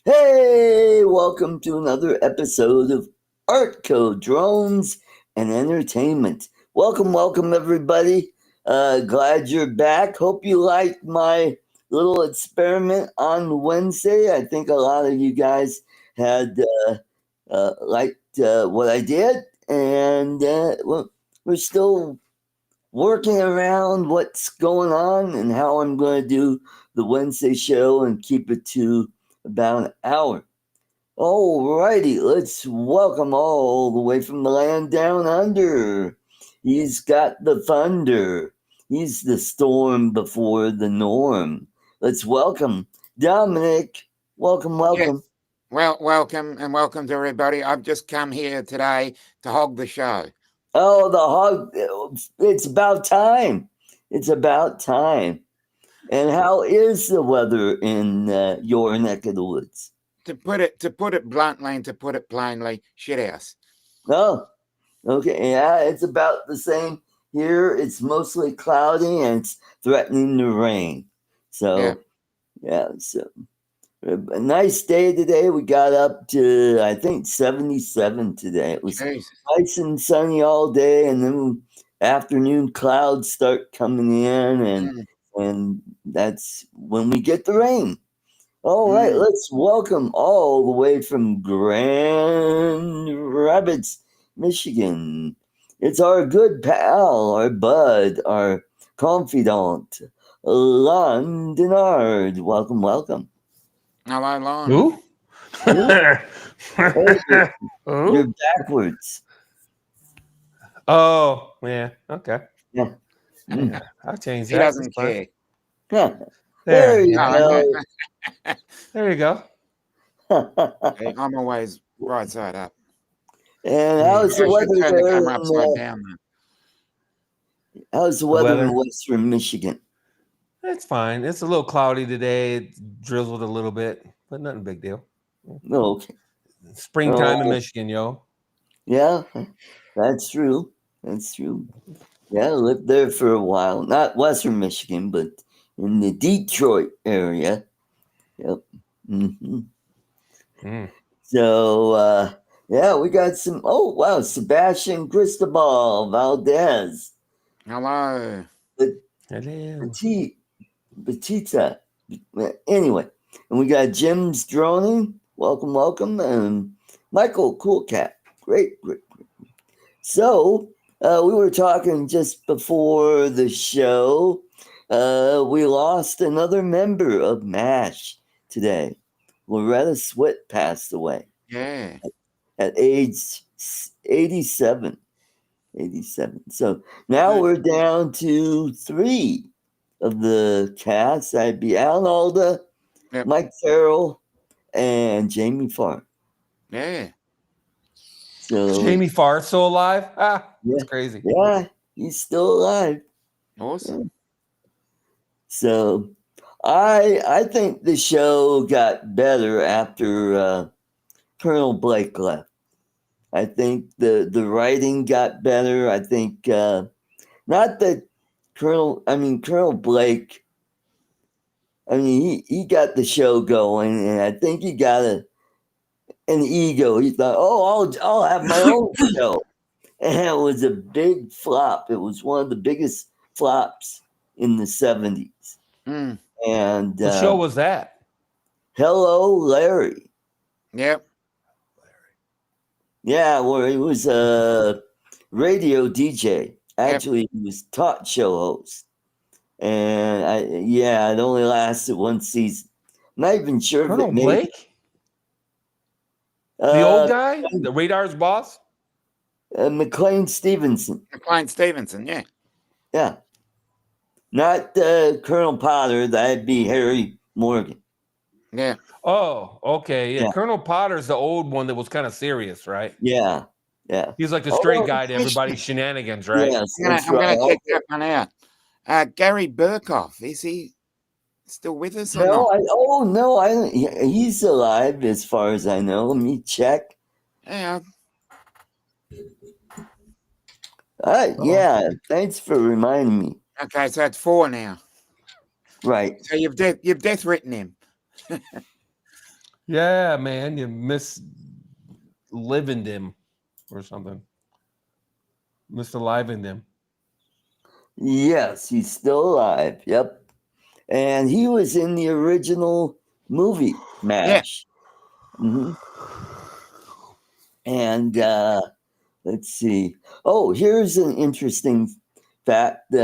Hey, welcome to another episode of ArtCo Drones and Entertainment. Welcome, everybody. Glad you're back. Hope you liked my little experiment on Wednesday. I think a lot of you guys had liked what I did, and we're still working around what's going on and how I'm going to do the Wednesday show and keep it to about an hour. Alrighty, let's welcome all the way from the land down under. He's got the thunder. He's the storm before the norm. Let's welcome Dominic. Welcome. Yeah. Well, welcome to everybody. I've just come here today to hog the show. Oh, the hog. It's about time. It's about time. And how is the weather in your neck of the woods? To put it bluntly and to put it plainly, shit house. Oh, okay. Yeah, it's about the same here. It's mostly cloudy and it's threatening to rain. So, yeah, so a nice day today. We got up to, I think, 77 today. It was nice and sunny all day, and then afternoon clouds start coming in, and that's when we get the rain. All right, let's welcome all the way from Grand Rapids, Michigan. It's our good pal, our bud, our confidant, Lon Denard. Welcome. Hello, Lon. Who? You're backwards. Oh, yeah. Okay. Yeah. I'll change that. He doesn't care. Yeah. There you go. There you go. Hey, I'm always right side up. And how's the weather there? Upside down, how's the weather in Western Michigan? It's fine. It's a little cloudy today. It drizzled a little bit, but nothing big deal. No, okay. Springtime in Michigan, yo. Yeah, that's true. That's true. Yeah, I lived there for a while. Not Western Michigan, but in the Detroit area. Yep. So, yeah, we got some. Oh, wow. Sebastian Cristobal Valdez. Hello. Batista. Anyway, and we got Jim's droning. Welcome. And Michael Coolcat. Great. So, we were talking just before the show. We lost another member of MASH today. Loretta Swit passed away. Yeah. At age 87. 87. So now we're down to 3 of the cast. I'd be Alan Alda, Mike Farrell, and Jamie Farr. Yeah. So Jamie Farr still alive? yeah, that's crazy. Yeah, he's still alive. Awesome. Yeah. So I think the show got better after Colonel Blake left. I think the writing got better. I think not that Colonel Blake. I mean, he got the show going, and I think he got an ego. He thought, "Oh, I'll have my own show," and it was a big flop. It was one of the biggest flops in the 70s. Mm. And What show was that? Hello, Larry. Yep. Yeah, well, he was a radio DJ. Actually, he was talk show host. And it only lasted one season. Not even sure if Colonel it made Blake? The old guy? The Radar's boss? McLean Stevenson. McLean Stevenson, yeah. Yeah. Not Colonel Potter. That'd be Harry Morgan. Yeah. Oh, okay. Yeah. Yeah. Colonel Potter's the old one that was kind of serious, right? Yeah. Yeah. He's like the straight Oh, guy to everybody's shenanigans, right? Yes, I'm that's gonna right. check that one out. Gary Burkhoff, is he still with us or No, not? I don't. He's alive as far as I know. Let me check. Yeah. Yeah. Thanks for reminding me. Okay, so it's 4 now. Right. So you've death written him. Yeah, man. You misliving him or something. Misaliving him. Yes, he's still alive. Yep. And he was in the original movie MASH. Mm-hmm. And let's see. Oh, here's an interesting fact.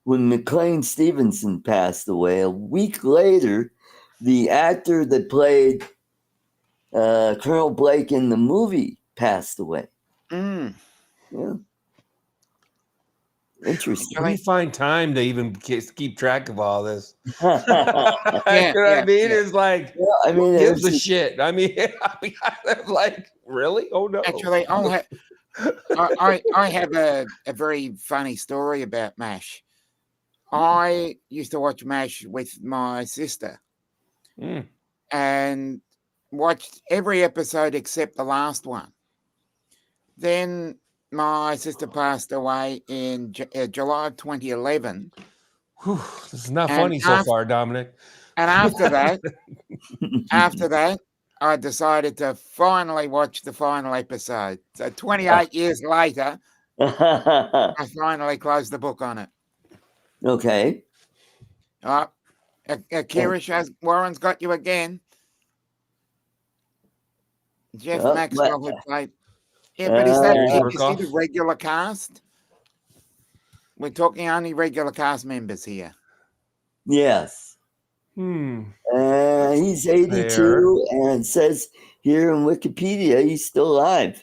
When McLean Stevenson passed away, a week later, the actor that played Colonel Blake in the movie passed away. Mm. Yeah. Interesting. How do you find time to even keep track of all this? Yeah, You know what I mean? yeah. It's like, I mean, who gives a shit? I mean, like, really? Oh no. Actually, I have a very funny story about MASH. I used to watch MASH with my sister and watched every episode except the last one. Then my sister passed away in July of 2011. Whew, this is not And funny so far, Dominic. And after that, I decided to finally watch the final episode. So 28 years later, I finally closed the book on it. Okay. Kira Warren's got you again. Jeff Maxwell who played. Yeah, but is he the regular cast? We're talking only regular cast members here. Yes. He's 82 and says here in Wikipedia he's still alive.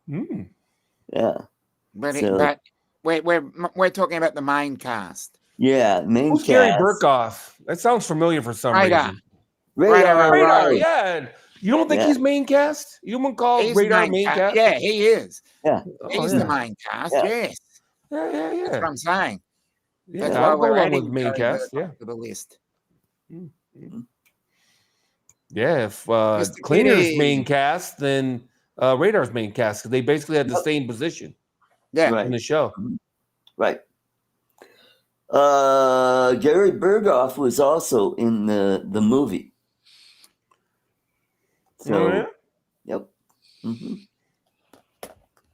Yeah. But we're talking about the main cast. Yeah, main Who's cast. Gary Burkhoff? That sounds familiar for some reason. Radar. Yeah. You don't think he's main cast? You don't call Radar main cast? Yeah, he is. Yeah. He's the main cast, yes. Yeah. That's what I'm saying. Yeah, that's why we're adding with main cast, to the list. Yeah, if Cleaner's main cast, then Radar's main cast, because they basically had the same position in the show. Right. Gary Burkhoff was also in the movie. So, yep. Mm-hmm.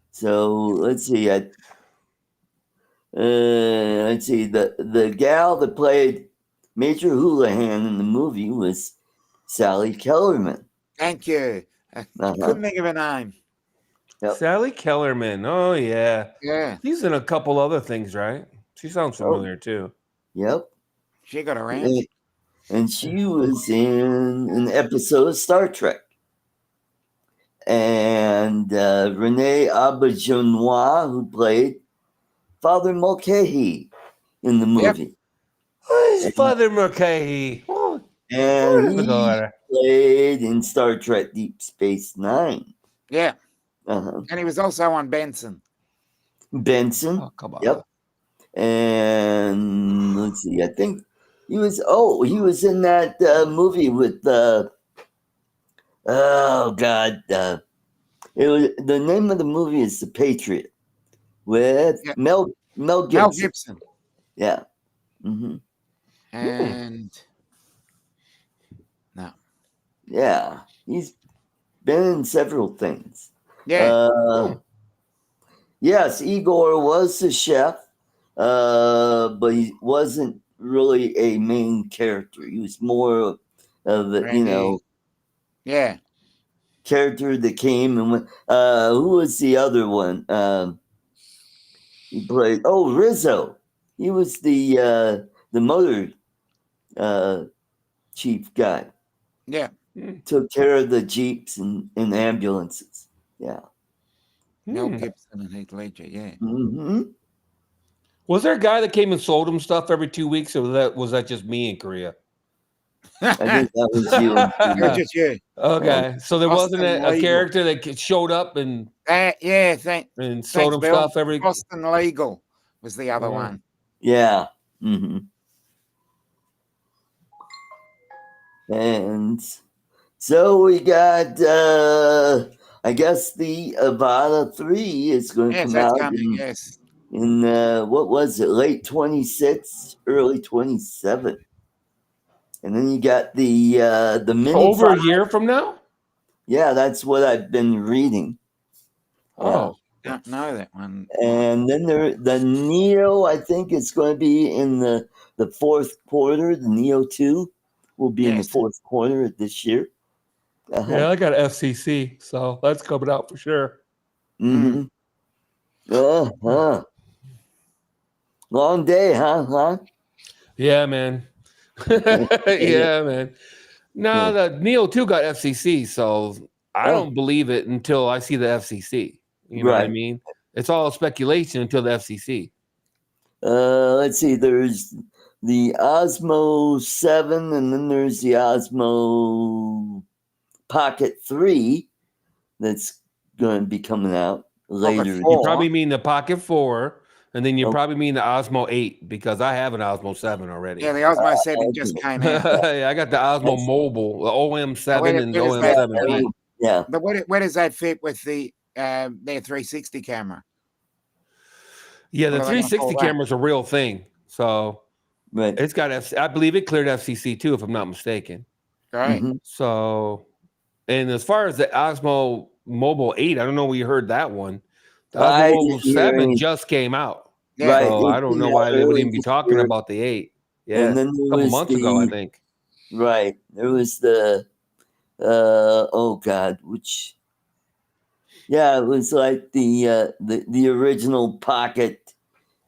So let's see. Let's see. The gal that played Major Houlihan in the movie was Sally Kellerman. Thank you. I couldn't think of a name. Yep. Sally Kellerman. Oh yeah. Yeah. She's in a couple other things, right? She sounds familiar too. Yep. She got around. And she was in an episode of Star Trek. And Renee Auberjonois, who played Father Mulcahy in the movie. Who's Father Mulcahy? And he played in Star Trek Deep Space Nine. Yeah. And he was also on Benson. Benson. Oh, come on. Yep. And let's see, I think he was in that movie with it was, the name of the movie is The Patriot with Mel Gibson. Mel Gibson. Yeah. Mm-hmm. And no. Yeah, he's been in several things. Yeah. Yes, Igor was the chef but he wasn't really a main character. He was more of a, character that came and went. Who was the other one? He played Rizzo. He was the motor chief guy. Yeah. Took care of the Jeeps and ambulances. Yeah. Mel Gibson and Heath Ledger, yeah. Mm-hmm. Was there a guy that came and sold him stuff every 2 weeks, or was that just me in Korea? I think that was you. Just you. Okay, so there wasn't a character that showed up and and sold him stuff every. Boston Legal was the other one. Yeah. Mm-hmm. And so we got, I guess the Avata 3 is going to come out in what was it, late 26, early 27. And then you got the mini over a year from now. Yeah, that's what I've been reading. Oh, don't know that one. And then the Neo, I think it's going to be in the fourth quarter. The Neo 2 will be in the fourth quarter of this year. Yeah, I got FCC, so that's coming out for sure. Mm-hmm. Long day, huh? Yeah, man. Yeah, man. No, the Neo 2 got FCC, so I don't believe it until I see the FCC. You know what I mean? It's all speculation until the FCC. Let's see. There's the Osmo 7, and then there's the Osmo Pocket 3 that's going to be coming out later. You probably mean the Pocket 4, and then you probably mean the Osmo 8, because I have an Osmo 7 already. Yeah, the Osmo 7 just came out. Yeah, I got the Osmo Mobile, the OM7 and the OM7B. Yeah. But where does that fit with their 360 camera? Yeah, the 360 camera is a real thing. So it's got I believe it cleared FCC too, if I'm not mistaken. Right. Mm-hmm. So, and as far as the Osmo Mobile 8, I don't know if you heard that one. The Osmo Mobile 7 just came out. Yeah. So I don't know why they would even be talking about the 8. Yeah, and then a couple months ago, I think. Right. There was the which it was like the original Pocket,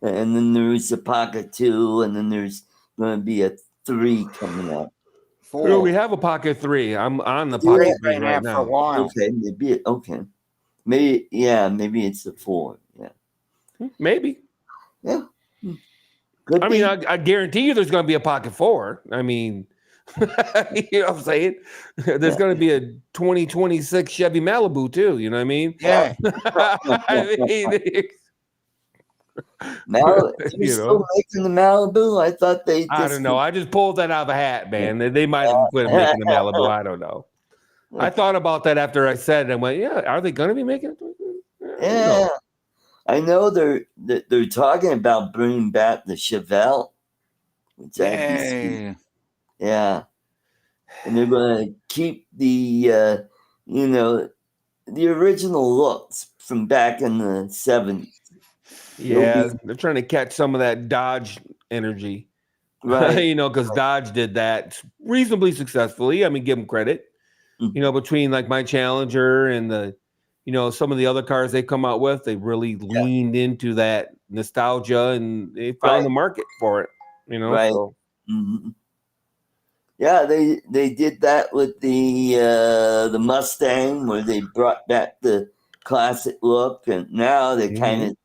and then there's the Pocket 2, and then there's going to be a 3 coming out. 4. We have a Pocket 3. I'm on the Pocket 3 right now. For a while. Okay, maybe it's the 4. Yeah, maybe. Yeah. I mean, I guarantee you there's going to be a Pocket 4. I mean, you know what I'm saying? There's going to be a 2026 Chevy Malibu too. You know what I mean? Yeah. I mean, still making the Malibu? I thought they. I don't know. I just pulled that out of a hat, man. They might have quit making the Malibu. I don't know. I thought about that after I said it. I went, yeah, are they going to be making it? Yeah. I know they're talking about bringing back the Chevelle. Yeah. And they're going to keep the the original looks from back in the 70s. Yeah, they're trying to catch some of that Dodge energy. Right. Because Dodge did that reasonably successfully. I mean, give them credit. Mm-hmm. Between like my Challenger and the some of the other cars they come out with, they really leaned into that nostalgia, and they found the market for it. Right. So. Mm-hmm. Yeah, they did that with the Mustang, where they brought back the classic look, and now they kind of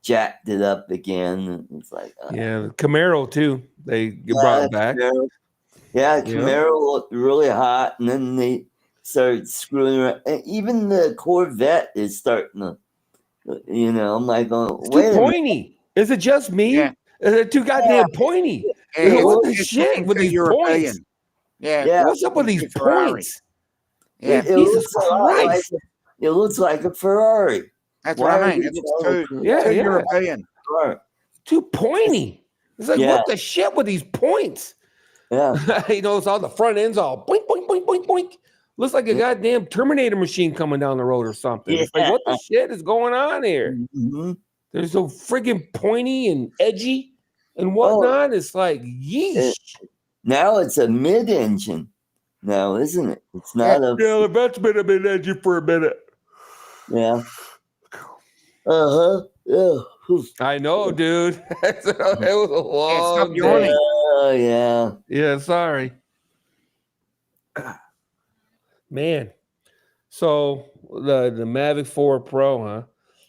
jacked it up again. It's like the Camaro too. They brought it back. Camaro. Yeah, Camaro looked really hot, and then they started screwing around. And even the Corvette is starting to, I'm like, it's too pointy. Is it just me? Yeah. Is it too goddamn pointy? What the shit with these points? Yeah. What's up with these points? Yeah. Jesus Christ. It looks like a Ferrari. That's what I mean. It looks too European. Too pointy. It's like, what the shit with these points? Yeah. It's all the front ends all boink, boink, boink, boink, boink. Looks like a goddamn Terminator machine coming down the road or something. It's like, what the shit is going on here? Mm-hmm. They're so friggin' pointy and edgy and whatnot. It's like, yeesh. Now it's a mid-engine. Now, isn't it? It's not a. Yeah, that's been a bit edgy for a minute. Yeah. Yeah. I know, dude. It was a long day. Oh, yeah. Yeah, sorry. Man. So the Mavic 4 Pro, huh?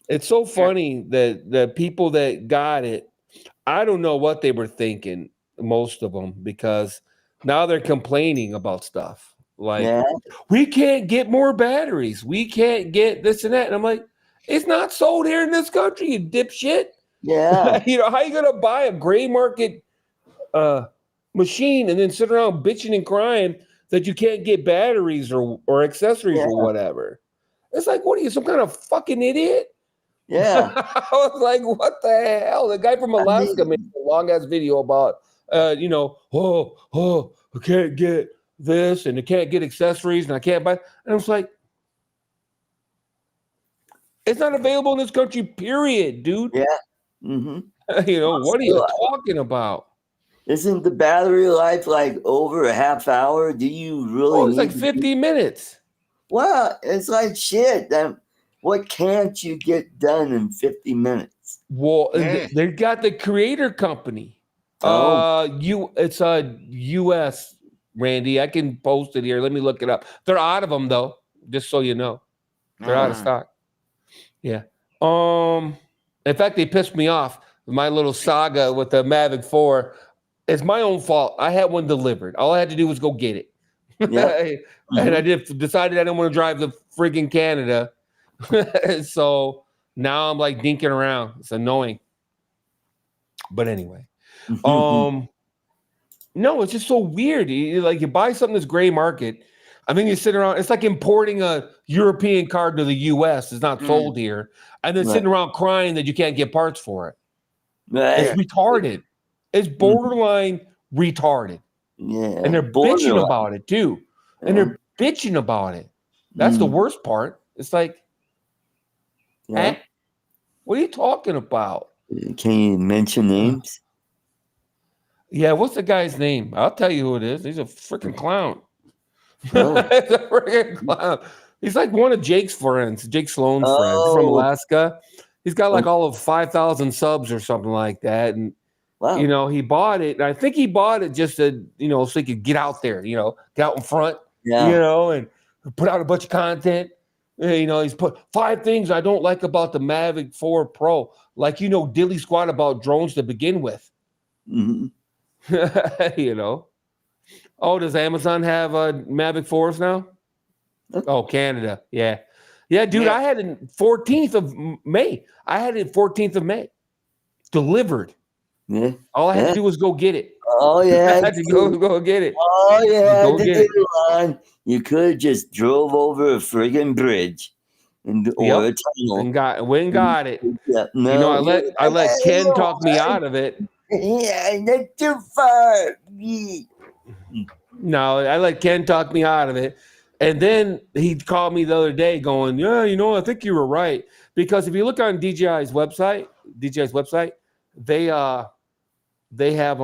It's so funny that the people that got it, I don't know what they were thinking, most of them, because now they're complaining about stuff. Like, we can't get more batteries. We can't get this and that. And I'm like, it's not sold here in this country, you dipshit. Yeah. You know, how you going to buy a gray market machine and then sit around bitching and crying that you can't get batteries or accessories or whatever? It's like, what are you, some kind of fucking idiot? Yeah. I was like, what the hell? The guy from Alaska made a long ass video about, you know, I can't get this and I can't get accessories and I can't buy. And I was like, it's not available in this country, period, dude. Yeah. Mm-hmm. You know, what are you talking about? Isn't the battery life like over a half hour? Do you really? It's like 50 minutes. Well, it's like shit. What can't you get done in 50 minutes? Well, they've got the creator company. It's a US, Randy. I can post it here. Let me look it up. They're out of them though, just so you know. They're out of stock. Yeah. In fact, they pissed me off. My little saga with the Mavic 4. It's my own fault. I had one delivered. All I had to do was go get it. And I decided I didn't want to drive to friggin' Canada. So now I'm like dinking around. It's annoying. But anyway. No, it's just so weird. You buy something that's gray market. I mean, you sit around. It's like importing a European car to the U.S. It's not sold here. And then sitting around crying that you can't get parts for it. It's retarded. It's borderline retarded. Yeah. And they're bitching about it too. And they're bitching about it. That's the worst part. It's like, what are you talking about? Can you mention names? Yeah, what's the guy's name? I'll tell you who it is. He's a freaking clown. He's a freaking clown. He's like one of Jake's friends, Jake Sloan's friends from Alaska. He's got like all of 5,000 subs or something like that. And you know, he bought it. And I think he bought it just to, you know, so he could get out there, you know, get out in front, you know, and put out a bunch of content. You know, he's put 5 things I don't like about the Mavic 4 Pro. Like, you know, dilly squat about drones to begin with. You know. Oh, does Amazon have Mavic 4s now? Oh, Canada. Yeah. Yeah, dude, I had it 14th of May. I had it 14th of May. Delivered. Yeah. All I had to do was go get it. Oh, yeah. I had to go get it. Oh, yeah. Go get it. You could have just drove over a friggin' bridge or a tunnel. And got it. Yeah, no, you know, I let Ken talk me out of it. Yeah, not too far. No, I let Ken talk me out of it. And then he called me the other day going, yeah, you know, I think you were right. Because if you look on DJI's website, they have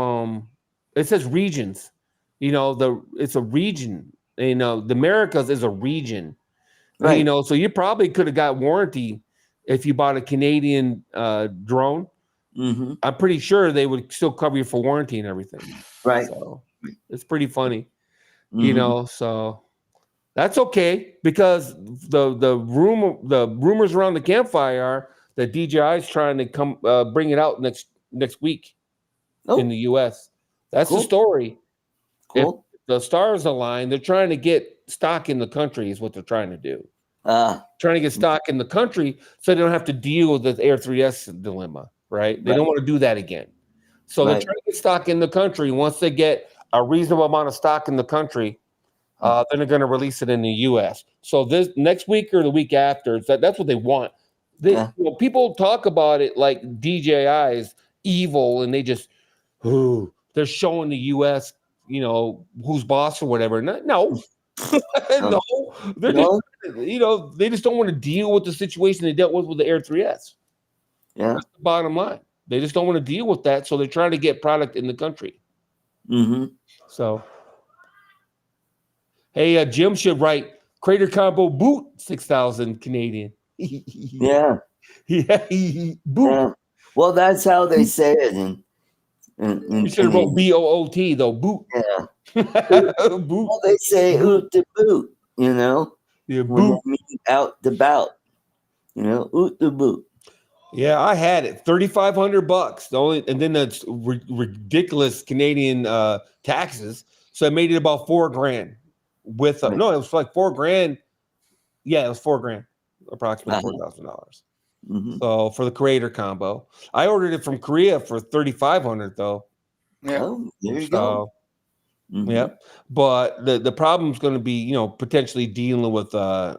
it says regions. You know, it's a region. You know, the Americas is a region. Right. You know, so you probably could have got warranty if you bought a Canadian drone. I'm pretty sure they would still cover you for warranty and everything. Right. So it's pretty funny. You know, so that's okay, because the rumors around the campfire are that DJI is trying to come bring it out next week in the US. That's the story. Cool. If the stars align, they're trying to get stock in the country is what they're trying to do. Trying to get stock in the country so they don't have to deal with the Air 3S dilemma, right? They don't want to do that again. So they're trying to get stock in the country. Once they get a reasonable amount of stock in the country, then they're going to release it in the U.S. So this next week or the week after, that's what they want. You know, people talk about it like DJI is evil, and they just, they're showing the U.S., you know, who's boss or whatever. No, no, they're just, you know, they just don't want to deal with the situation they dealt with the Air 3S. Yeah. That's the bottom line. They just don't want to deal with that, so they're trying to get product in the country. Mm-hmm. So, hey, Jim should write Crater Combo boot 6,000 Canadian. Yeah. Yeah, boot. Yeah. Well, that's how they say it in You should have wrote Canadian. BOOT though. Boot. Yeah. Boot. Well, they say Boot. oot to boot, you know, Yeah, when boot. they mean out to bout, you know, oot to boot. Yeah, I had it. $3,500. The only, and then that's ridiculous Canadian taxes. So I made it about $4,000 with Right. no, it was like $4,000. Yeah, it was $4,000, approximately Uh-huh. $4,000. Mm-hmm. So for the creator combo, I ordered it from Korea for $3,500 though. Yeah. Oh, there you go. So Mm-hmm. yeah, but the problem is going to be potentially dealing with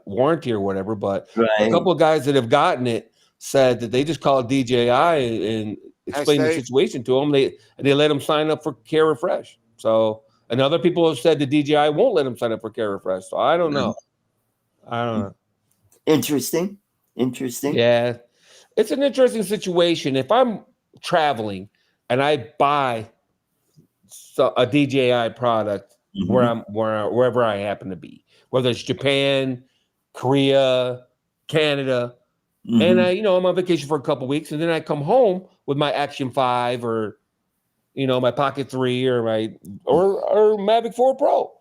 warranty or whatever. But a Right. couple of guys that have gotten it said that they just called DJI and explained the Steve. situation to them. They let them sign up for Care Refresh. So and other people have said the DJI won't let them sign up for Care Refresh. So I don't know. I don't know. Interesting. Interesting. Yeah, it's an interesting situation. If I'm traveling and I buy a DJI product Mm-hmm. wherever I happen to be, whether it's Japan, Korea, Canada, and Mm-hmm. I'm on vacation for a couple of weeks, and then I come home with my Action 5 or my Pocket 3 or or Mavic 4 Pro.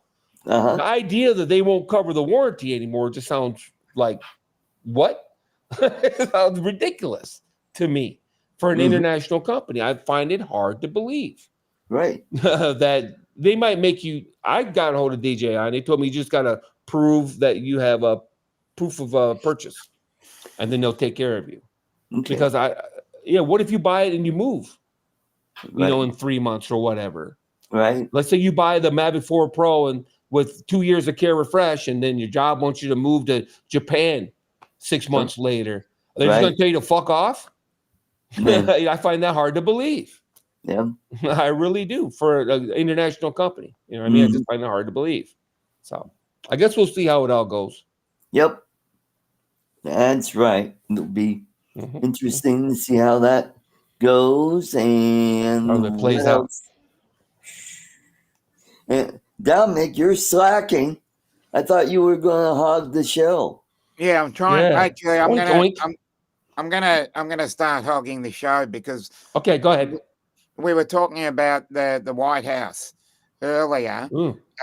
Uh-huh. The idea that they won't cover the warranty anymore just sounds like what? It sounds ridiculous to me for an Mhm. international company. I find it hard to believe Right. that they might make you. I got a hold of DJI and they told me you just got to prove that you have a proof of purchase, and then they'll take care of you. Okay. Because what if you buy it and you move, Right. in 3 months or whatever? Right. Let's say you buy the Mavic 4 Pro and with 2 years of Care Refresh, and then your job wants you to move to Japan 6 months later. They're just Right. going to tell you to fuck off. Yeah. I find that hard to believe. Yeah. I really do for an international company. You know what I mean? I just find it hard to believe. So I guess we'll see how it all goes. Yep. That's right. It'll be interesting to see how that goes and How that plays what out. else. And Dominic, you're slacking. I thought you were going to hog the show. Yeah, I'm trying. Yeah. Actually, I'm Oink, gonna oink. I'm gonna start hogging the show because Okay, go ahead. we were talking about the White House earlier,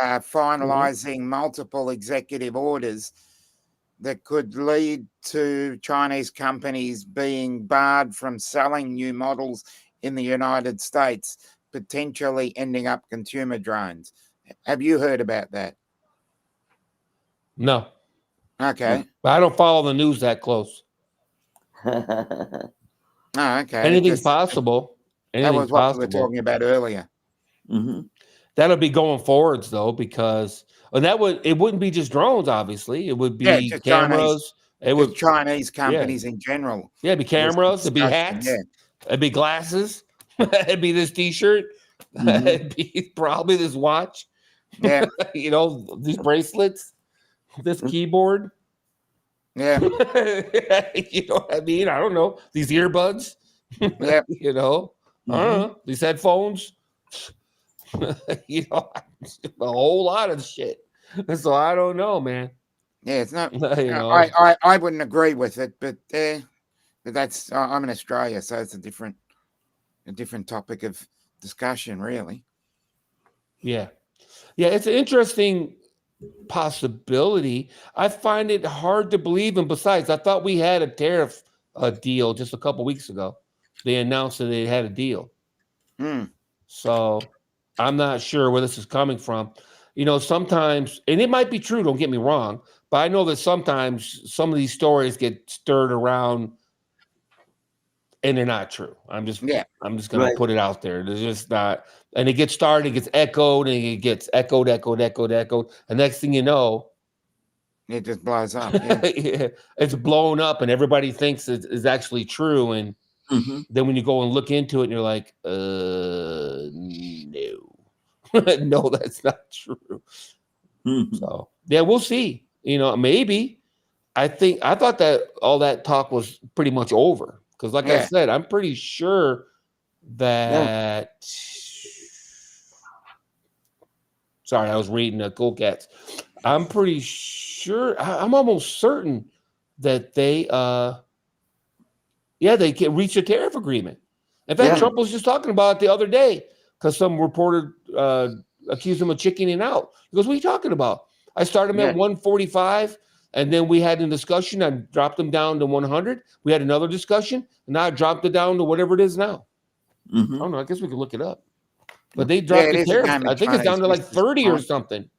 finalizing multiple executive orders that could lead to Chinese companies being barred from selling new models in the United States, potentially ending up consumer drones. Have you heard about that? No. Okay. But I don't follow the news that close. Oh, okay. Anything's possible. That Anything's was what we were possible. talking about earlier. Mm-hmm. That'll be going forwards though, because it wouldn't be just drones, obviously. It would be just cameras. Chinese companies in general. Yeah, it'd be cameras, it'd be discussion, hats, yeah. it'd be glasses, it'd be this t-shirt, it'd be probably this watch, Yeah, these bracelets, this keyboard. yeah, You know what I mean? I don't know. These earbuds, yeah. I don't know. These headphones, a whole lot of shit. So I don't know, man. Yeah, it's not. I I wouldn't agree with it, but that's I'm in Australia, so it's a different topic of discussion, really. Yeah, it's an interesting possibility. I find it hard to believe, and besides, I thought we had a tariff deal just a couple weeks ago. They announced that they had a deal. So I'm not sure where this is coming from. Sometimes, and it might be true, don't get me wrong, but I know that sometimes some of these stories get stirred around and they're not true. I'm just going to put it out there. They're just not. And it gets started, it gets echoed, and it gets echoed. And next thing you know, it just blows up. Yeah. It's blown up, and everybody thinks it's actually true. And then when you go and look into it, and you're like, no. No, that's not true. So yeah, we'll see. Maybe. I thought that all that talk was pretty much over Because, like I said, I'm pretty sure that. Sorry, I was reading Cool Cats. I'm pretty sure. I'm almost certain that they can reach a tariff agreement. In fact, Trump was just talking about it the other day because some reporter accused him of chickening out. He goes, "What are you talking about? I started him at 145, and then we had a discussion. I dropped him down to 100. We had another discussion, and now I dropped it down to whatever it is now. I don't know. I guess we could look it up. But they dropped the tariff. I think it's down to like 30 or something.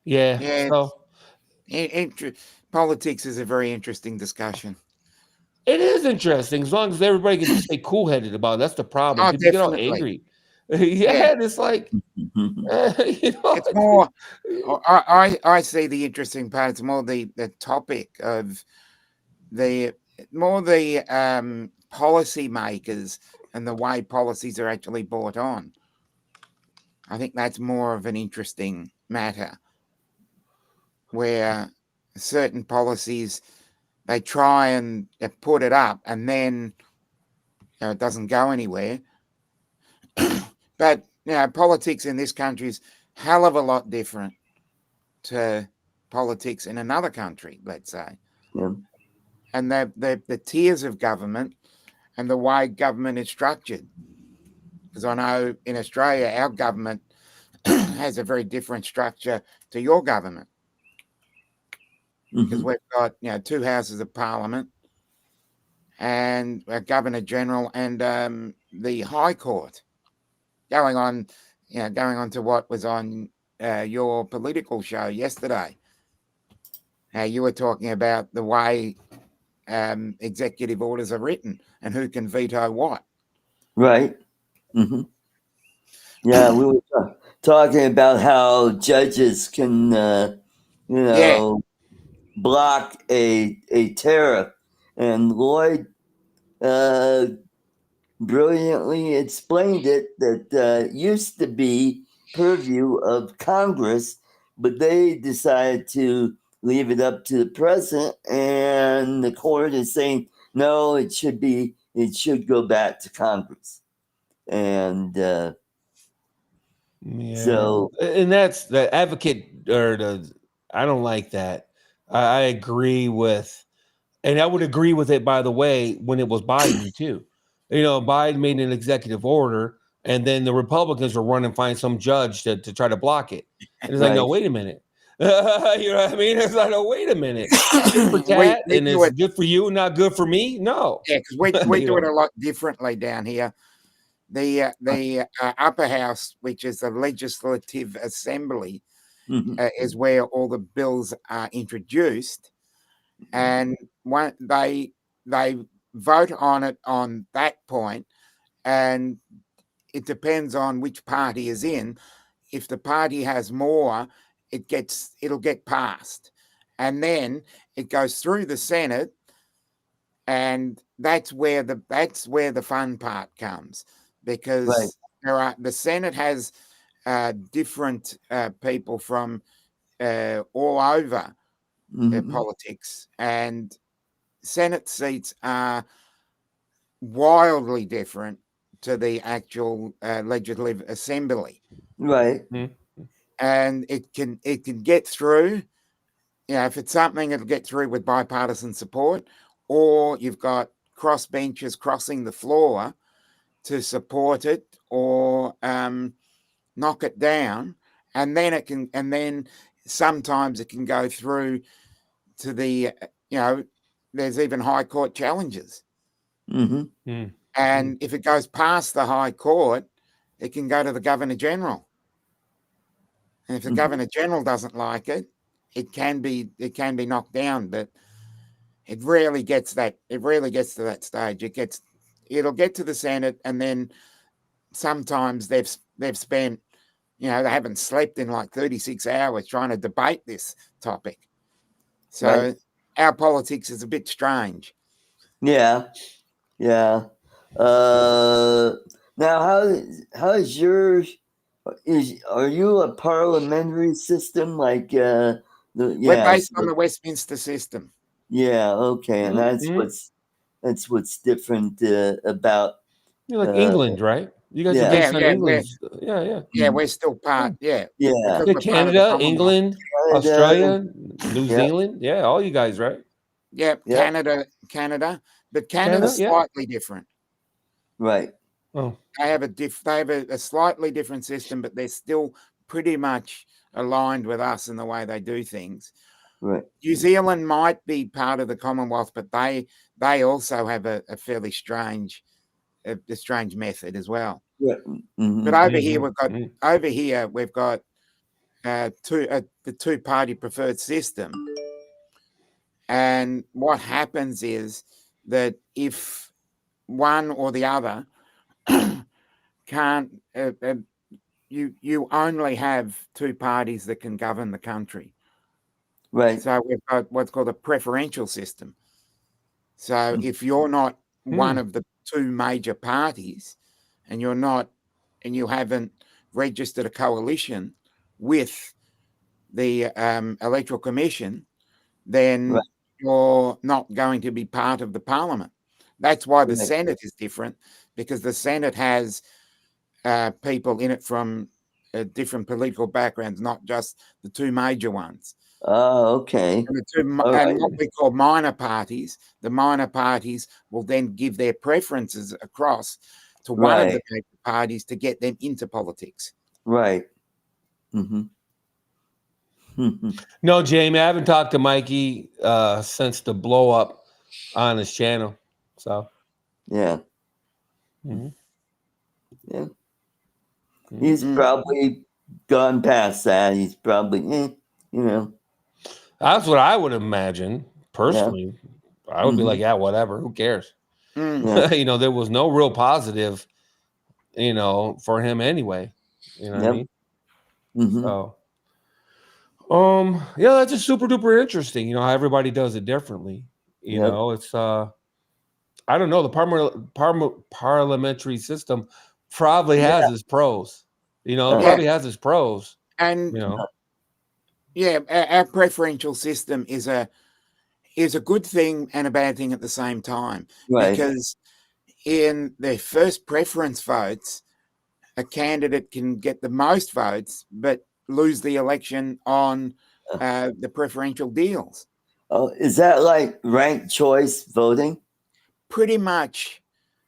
Yeah. So politics is a very interesting discussion. It is interesting as long as everybody can just stay cool-headed about it. That's the problem. People get all angry. It's like it's more. I see the interesting part. It's more the topic of the policy makers and the way policies are actually brought on. I think that's more of an interesting matter, where certain policies they try and put it up, and then it doesn't go anywhere. But politics in this country is a hell of a lot different to politics in another country, let's say. And the tiers of government and the way government is structured. Because I know in Australia, our government has a very different structure to your government. Because we've got 2 houses of parliament and a governor general and the High Court. Going on to what was on your political show yesterday. You were talking about the way executive orders are written and who can veto what. Right. Yeah, we were talking about how judges can, block a tariff, and Lloyd brilliantly explained it that used to be purview of Congress, but they decided to leave it up to the president, and the court is saying no, it should go back to Congress. And so, and that's the advocate I don't like that. I agree with, and I would agree with it, by the way, when it was Biden too. Biden made an executive order, and then the Republicans were running and find some judge to try to block it. And it's like, no, wait a minute. You know what I mean? It's like, no, wait a minute. Tit for tat, and it's good for you, not good for me? No. Yeah, because we do it a lot differently down here. The upper house, which is the Legislative Assembly, is where all the bills are introduced, and they vote on it on that point, and it depends on which party is in. If the party has more, it'll get passed, and then it goes through the Senate, and that's where the fun part comes, because the Senate has different people from all over politics, and Senate seats are wildly different to the actual Legislative Assembly. Right. And it can get through. If it's something, it'll get through with bipartisan support, or you've got cross benches crossing the floor to support it or knock it down, and then sometimes it can go through to the there's even High Court challenges. And if it goes past the High Court, it can go to the Governor General. And if the Governor General doesn't like it, it can be knocked down. But it rarely gets that. It rarely gets to that stage. It'll get to the Senate, and then sometimes they've spent, they haven't slept in like 36 hours trying to debate this topic. So our politics is a bit strange. Yeah. Now, how is yours? Are you a parliamentary system like We're based on the Westminster system. Yeah. Okay. And that's what's different about. You're like England, right? You guys are Yeah. based on Yeah, England. Yeah. yeah, we're still part. Yeah, Yeah. because Yeah, we're part of the Canada, Commonwealth. England, Canada, Australia, New yeah. Zealand. Yeah, all you guys, right? Yeah, Yeah. Canada, but Canada, Canada's yeah. slightly different. Right. Oh, They have a slightly different system, but they're still pretty much aligned with us in the way they do things. Right. New Zealand might be part of the Commonwealth, but they also have a fairly strange method as well. Yeah. But over here we've got the two-party preferred system, and what happens is that if one or the other can't, you only have two parties that can govern the country. Right. So we've got what's called a preferential system. So if you're not one of the two major parties, and you haven't registered a coalition with the Electoral Commission, then Right. you're not going to be part of the Parliament. That's why the Right. Senate is different, because the Senate has people in it from different political backgrounds, not just the two major ones. Oh, okay. And All right. what we call minor parties, the minor parties will then give their preferences across to one of the major parties to get them into politics. Right. Mm-hmm. no, Jamie, I haven't talked to Mikey since the blow up on his channel. So Yeah. mm-hmm. Yeah. He's probably gone past that. He's probably, That's what I would imagine personally. Yeah. I would be like, yeah, whatever. Who cares? Yeah. There was no real positive, for him anyway. You know what I mean? Mm-hmm. So, yeah, that's just super duper interesting. How everybody does it differently. It's I don't know. The parliamentary system probably has its pros. It probably has its pros. And yeah, our preferential system is a good thing and a bad thing at the same time, because in the first preference votes, a candidate can get the most votes but lose the election on the preferential deals. Oh, is that like ranked choice voting? Pretty much.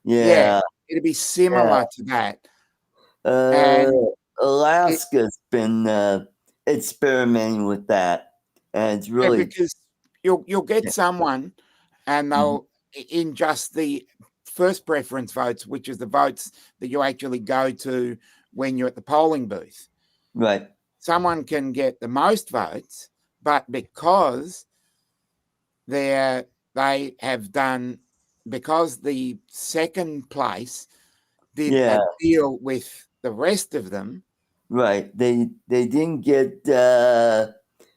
Yeah. It'd be similar to that. Alaska's been experimenting with that, and it's really because you'll get someone, and they'll in just the first preference votes, which is the votes that you actually go to when you're at the polling booth. Right. Someone can get the most votes, but because they have done, because the second place did a deal with the rest of them. Right. They didn't get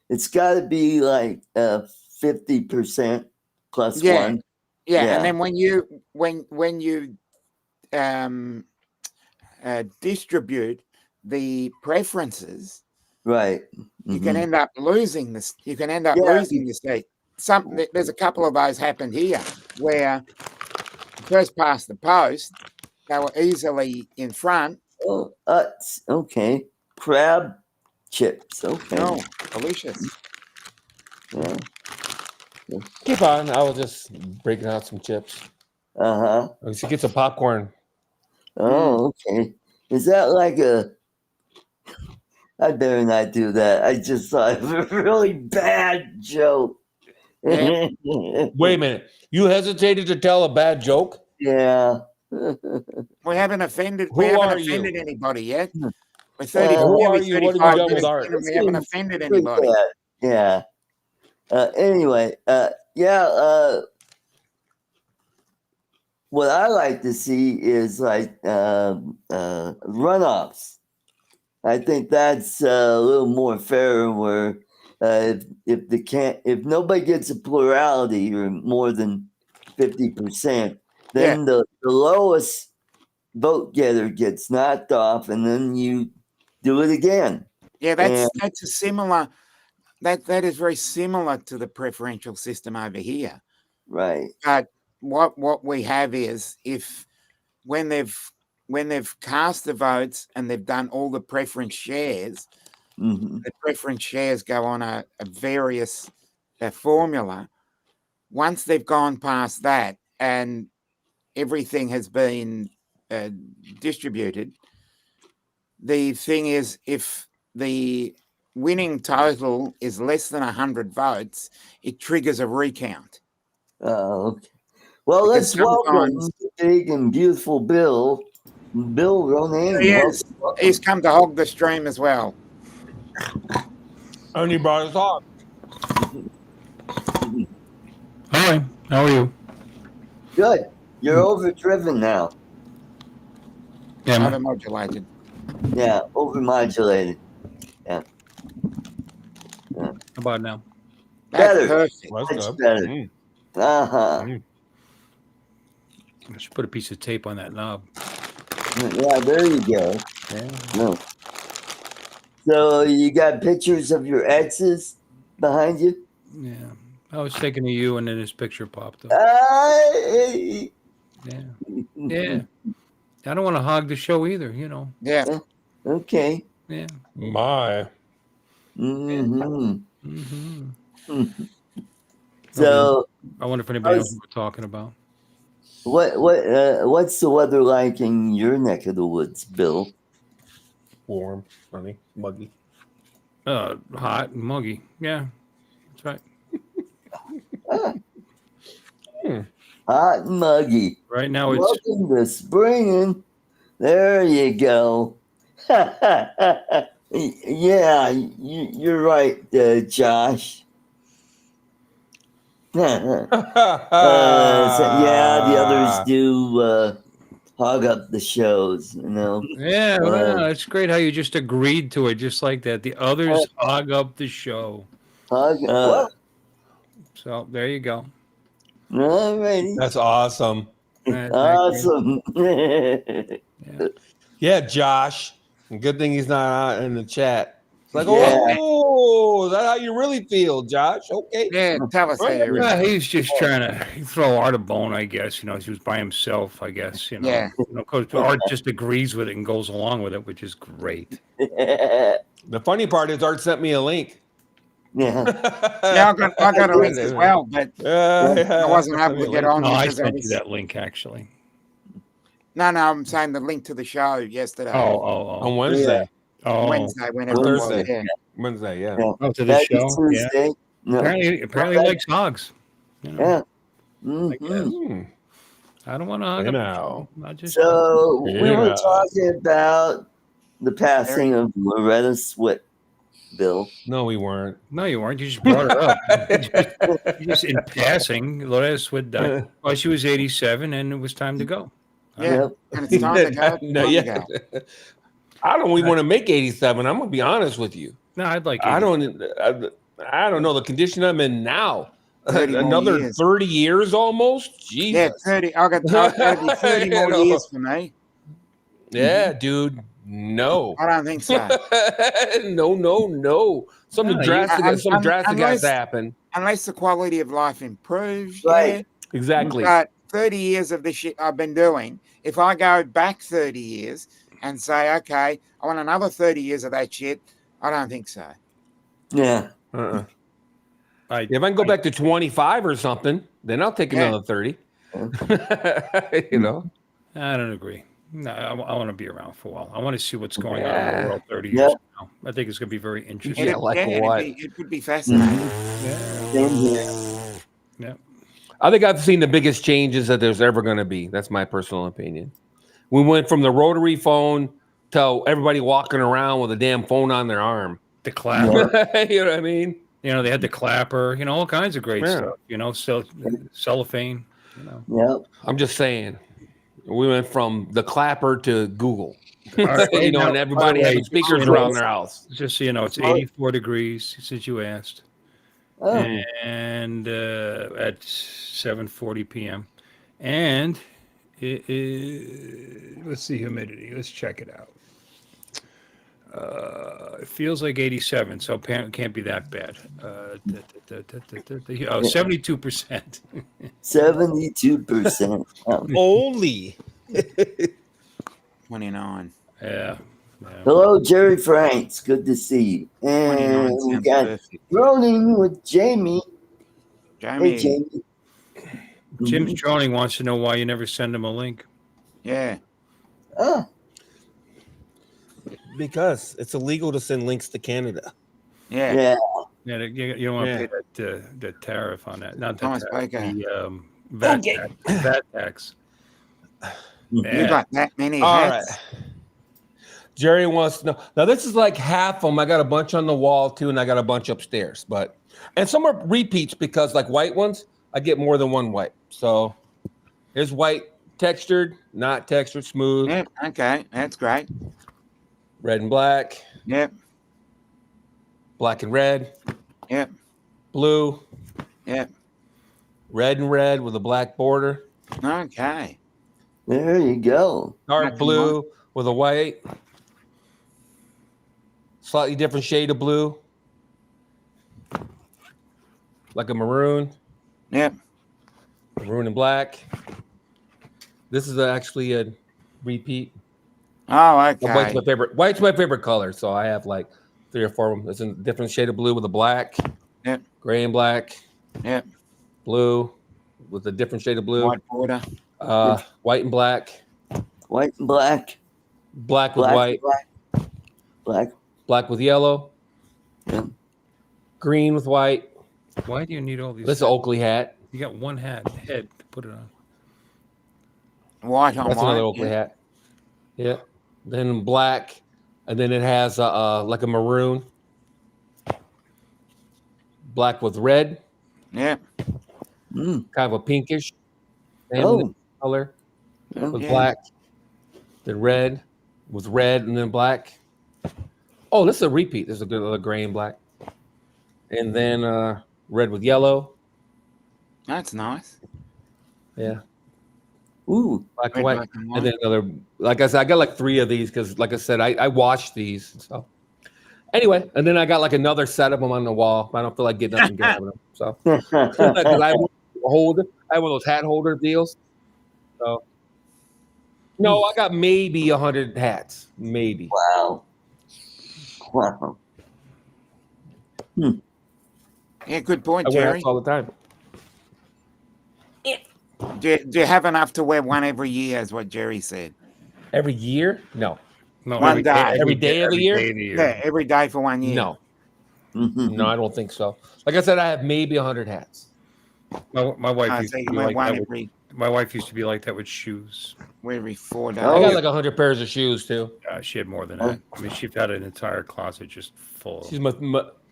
it's got to be like 50% plus one. Yeah, and then when you distribute the preferences, right, you can end up losing this. You can end up losing the seat. There's a couple of those happened here where first past the post, they were easily in front. Oh, okay. Crab chips. Okay. Oh, delicious. Yeah. Keep on. I was just breaking out some chips. Uh-huh. So get some popcorn. Oh, okay. Is that like I better not do that. I just thought of a really bad joke. Yeah. Wait a minute. You hesitated to tell a bad joke? Yeah. We haven't offended. Who are you? Anybody yet. We're 30. Who are you? What have you done with art? We haven't offended anybody. Yeah. Anyway, what I like to see is like runoffs. I think that's a little more fair. Where if nobody gets a plurality or more than 50%, then the lowest vote getter gets knocked off, and then you do it again. Yeah, that's a similar. that is very similar to the preferential system over here. Right. But what we have is when they've cast the votes and they've done all the preference shares, the preference shares go on a various formula. Once they've gone past that and everything has been distributed, the thing is, if the winning total is less than 100 votes, it triggers a recount. Okay. Well, Because let's welcome sometimes the big and beautiful Bill. Bill Ronan. yes, Welcome. he's come to hog the stream as well. And he brought us on. Hi, how are you? Good. You're overdriven now. Yeah, Overmodulated. Yeah, overmodulated. Yeah. how about now? That's Better. perfect. That's Much good. better. Mm. Uh-huh. Mm. I should put a piece of tape on that knob. Yeah, there you go. Yeah. No. So you got pictures of your exes behind you? Yeah. I was thinking of you and then this picture popped up. Hey. Yeah. Yeah. I don't want to hog the show either, you know. Yeah. Okay. Yeah. My. Mm-hmm. Mm-hmm. So I wonder if anybody knows what we're talking about. what's the weather like in your neck of the woods, Bill? Warm, sunny, muggy. Hot and muggy. Yeah. That's right. Hot and muggy. Right now it's Welcome to spring. There you go. Yeah, you're right, Josh. Yeah, the others do hog up the shows, you know. yeah, well, it's great how you just agreed to it just like that. The others hog up the show. Well, So there you go. alrighty. That's awesome. Thank you. Awesome. Yeah. Yeah, Josh. Good thing he's not in the chat. It's like, Yeah. oh, is that how you really feel, Josh? Okay. Yeah, tell us how you really Yeah, he's just trying to throw Art a bone, I guess. You know, he was by himself, I guess. You know, Yeah. Because Art just agrees with it and goes along with it, which is great. The funny part is Art sent me a link. Yeah. Yeah, I got a link as well, but I wasn't able to get on No, I because I sent you was. that link actually. No, I'm saying the link to the show yesterday. On Wednesday. Oh, Wednesday, Or whenever it was. Thursday. Yeah. Wednesday, yeah. Oh, to the Happy show. Yeah. Tuesday. No. Apparently he likes hogs. You know, Yeah. I guess. Hmm. I don't want to hog You up the know. show. I just So we were Yeah. talking about the passing of Loretta Swit, Bill. No, we weren't. No, you weren't. You just brought her up. just in passing, Loretta Swit died. Well, she was 87, and it was time to go. Yeah. And it's time to go. No, Time yeah. to go. I don't even want to make 87. I'm gonna be honest with you. No, I'd like. I 87. don't know the condition I'm in now. 30 more Another years. 30 years almost. Jesus. Yeah, 30. It'd be 30 You more know. years for me. Yeah, dude. No. I don't think so. No. Something No, drastic. Some drastic has unless- to happen. Unless the quality of life improves. Right. Yeah. Exactly. But 30 years of the shit I've been doing, if I go back 30 years and say, okay, I want another 30 years of that shit, I don't think so. Yeah. If I can go back to 25 or something, then I'll take another 30. You know. I don't agree. No, I want to be around for a while. I want to see what's going on in the world 30 years from now. I think it's going to be very interesting. Yeah, like what? It would be fascinating. Same here. Yeah. I think I've seen the biggest changes that there's ever going to be. That's my personal opinion. We went from the rotary phone to everybody walking around with a damn phone on their arm. The clapper. You know what I mean? You know, they had the clapper, you know, all kinds of great stuff, you know, cellophane, you know. Yep. I'm just saying. We went from the clapper to Google. Right, You know, now, and everybody by the way, having speakers you know, around their house. Just so you know, it's 84 degrees since you asked. Oh. And at 7:40 p.m. And let's see humidity. Let's check it out. It feels like 87, so apparently it can't be that bad. 72%. 72%. Only. 29. Yeah. Hello, Jerry Franks. Good to see you. 29 And we sounds got perfect. Droning with Jamie. Jamie. Hey, Jamie. Jim's droning wants to know why you never send him a link. Yeah. Ah, Because it's illegal to send links to Canada. Yeah. yeah. Yeah, you don't want to pay that tariff on that. Not that Thomas tariff, Baker. the VAT, Okay. VAT tax. You Yeah. got that many All hats? right. Jerry wants to know. Now, this is like half of them. I got a bunch on the wall, too, and I got a bunch upstairs. And some are repeats because, like white ones, I get more than one white. So here's white textured, not textured, smooth. Yep. Okay. That's great. Red and black. Yep. Black and red. Yep. Blue. Yep. Red and red with a black border. Okay. There you go. Dark blue with a white. Slightly different shade of blue. Like a maroon. Yep. Maroon and black. This is actually a repeat. Oh, okay. White's my favorite. White's my favorite color, so I have like 3 or 4 of them. It's a different shade of blue with a black. Yep. Gray and black. Yep. Blue with a different shade of blue. White border. White and black. White and black. Black with white. Black. Black with yellow. Yep. Green with white. Why do you need all these? This is an Oakley hat. You got one head to put it on. White on That's white. another Oakley hat. Yeah. Then black, and then it has like a maroon. Black with red. Yep. Mm. Kind of a pinkish color with Yeah. black. Then red with red and then black. Oh, this is a repeat. This is a good gray and black. And then red with yellow. That's nice. Yeah. Ooh. Black Red, and white. black, and And then another, like I said, I got like 3 of these because, like I said, I washed these. So anyway, and then I got like another set of them on the wall. I don't feel like getting up and grabbing them. So because I have one of those hat holder deals. So no, I got maybe 100 hats. Maybe. Wow. Wow. Yeah, good point, I wear Jerry. hats all the time. Do you have enough to wear one every year, is what Jerry said? Every year? No. No, One day. Every day of the year? Day of the year. Yeah, every day for 1 year. No. Mhm. No, I don't think so. Like I said, I have maybe 100 hats. My wife used So to you be wear like one that. My wife used to be like that with shoes. every 4 days. Oh, I got like 100 pairs of shoes too. She had more than that. I mean, she had an entire closet just full. She's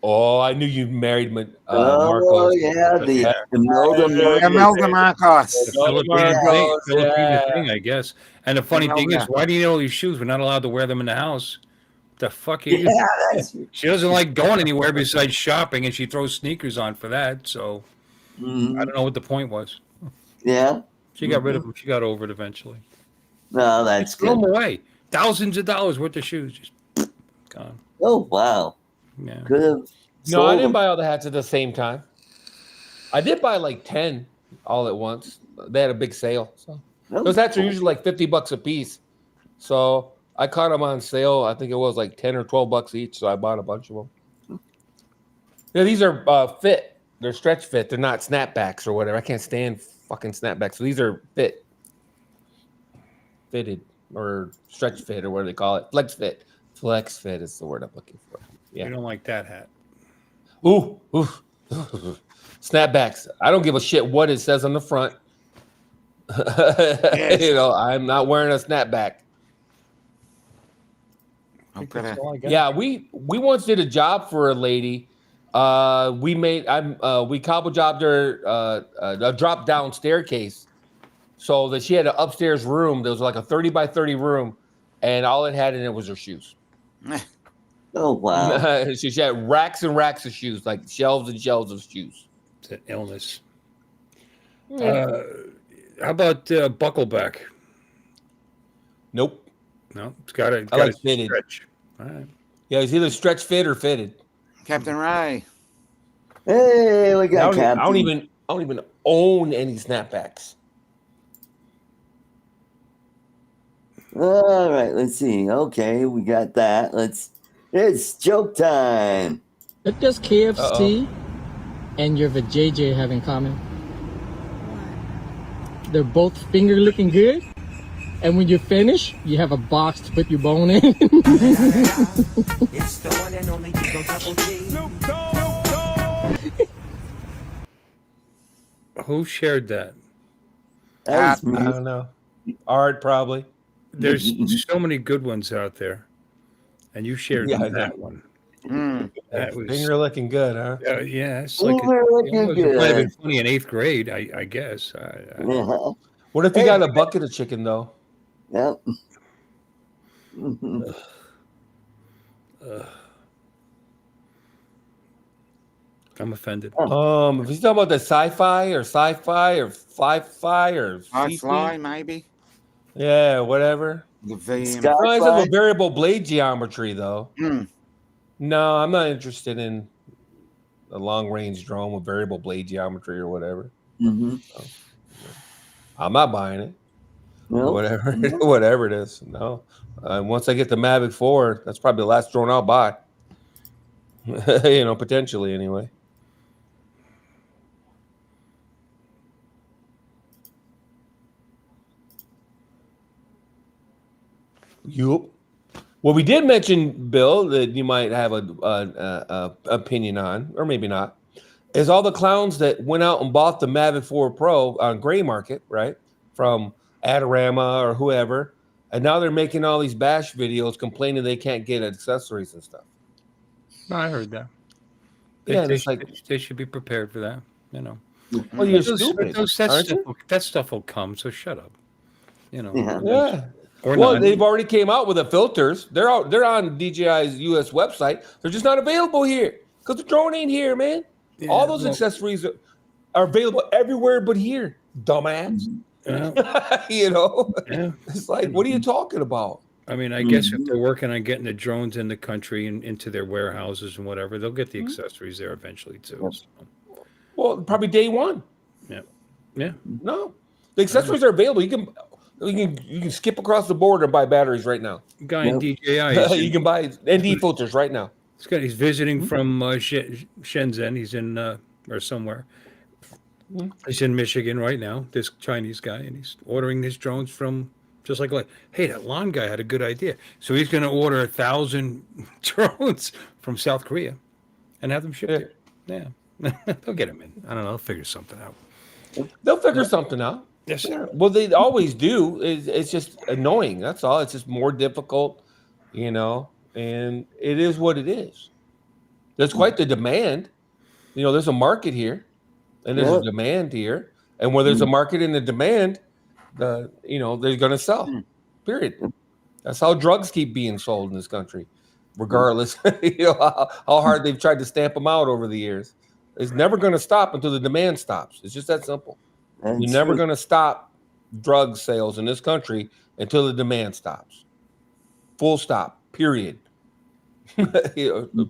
I knew you married Oh, Marcos. yeah. The Imelda Imelda Marcos. The Filipino Marcos, thing, I guess. And the funny thing is, why do you need all these shoes? We're not allowed to wear them in the house. The fuck are you? Yeah, that's She doesn't like going anywhere besides shopping, and she throws sneakers on for that. So I don't know what the point was. yeah. She got rid of them. She got over it eventually. No, that's Throw good. them away. Thousands of dollars worth of shoes just gone. Oh, wow. Yeah. Could have. No, I didn't buy all the hats at the same time. I did buy like 10 all at once. They had a big sale. So those hats are usually like $50 a piece. So I caught them on sale. I think it was like 10 or 12 bucks each. So I bought a bunch of them. Yeah, these are fit. They're stretch fit. They're not snapbacks or whatever. I can't stand fucking snapbacks. So these are fitted or stretch fit or whatever they call it. Flex fit. Flex fit is the word I'm looking for. Yeah. You don't like that hat. Ooh. Snapbacks. I don't give a shit what it says on the front. Yes. You know, I'm not wearing a snapback. Yeah, we once did a job for a lady. We cobble jobbed her a drop down staircase, so that she had an upstairs room. There was like a 30 by 30 room, and all it had in it was her shoes. Oh, wow. She had racks and racks of shoes, like shelves and shelves of shoes. It's an illness. Yeah. How about buckleback? Nope. No, it's got to I like fitted. stretch. All right. Yeah, it's either stretch fit or fitted. Captain Ray. Hey, we got Captain. I don't even own any snapbacks. All right, let's see. Okay, we got that. It's joke time. What does KFC and your vajayjay have in common? They're both finger looking good, and when you finish, you have a box to put your bone in. It's the one and only Double G. Who shared that? That was me. I don't know. Art probably. There's so many good ones out there, and you shared that one. That was Finger looking good, huh? yeah. It's like Finger looking it might have good. been funny in 8th grade, I guess. Yeah. What if you got a bucket of chicken though? Yep. I'm offended. If he's talking about the sci-fi or fly-fi or Fly, maybe. yeah, whatever. The V. Sky- No, it's like a variable blade geometry though. Mm. No, I'm not interested in a long-range drone with variable blade geometry or whatever. Mm-hmm. I'm not buying it. Well, Whatever it is. No. Once I get the Mavic 4, that's probably the last drone I'll buy. Potentially anyway. Yup. Well, we did mention, Bill, that you might have a opinion on, or maybe not, is all the clowns that went out and bought the Mavic 4 Pro on gray market, right, from Adorama or whoever, and now they're making all these bash videos complaining they can't get accessories and stuff. No, I heard that. They should be prepared for that. Well, you're stupid. That stuff will come. So shut up. Yeah. Or well, not. they've already came out with the filters. They're on DJI's US website. They're just not available here because the drone ain't here, man. Yeah, all those accessories are available everywhere but here, dumbass. Yeah. It's like, what are you talking about? I mean, I guess if they're working on getting the drones in the country and into their warehouses and whatever, they'll get the accessories there eventually too. So. Well, probably day one. Yeah. No, the accessories are available. You can skip across the border and buy batteries right now. Guy in DJI, you can buy ND filters right now. He's visiting from Shenzhen. He's in or somewhere. He's in Michigan right now. This Chinese guy, and he's ordering these drones from just like, hey, that Lon guy had a good idea. So he's going to order 1,000 drones from South Korea and have them shipped here. Yeah, they'll get them in. I don't know. They'll figure something out. They'll figure something out. Yes. Yeah. Well, they always do. It's just annoying. That's all. It's just more difficult, and it is what it is. There's quite the demand. There's a market here, and there's a demand here. And where there's a market and a demand, they're going to sell. Period. That's how drugs keep being sold in this country, regardless how hard they've tried to stamp them out over the years. It's never going to stop until the demand stops. It's just that simple. You're never going to stop drug sales in this country until the demand stops. Full stop. Period.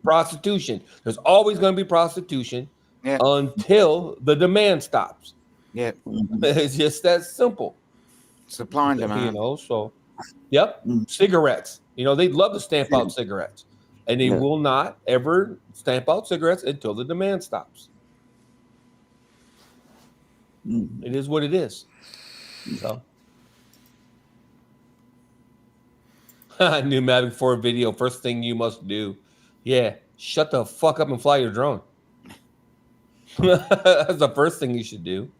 Prostitution. There's always going to be prostitution until the demand stops. Yeah. It's just that simple. Supply and demand. So, yep. Cigarettes. They'd love to stamp out cigarettes. And they will not ever stamp out cigarettes until the demand stops. It is what it is. So, new Mavic 4 video. First thing you must do. Yeah, shut the fuck up and fly your drone. That's the first thing you should do.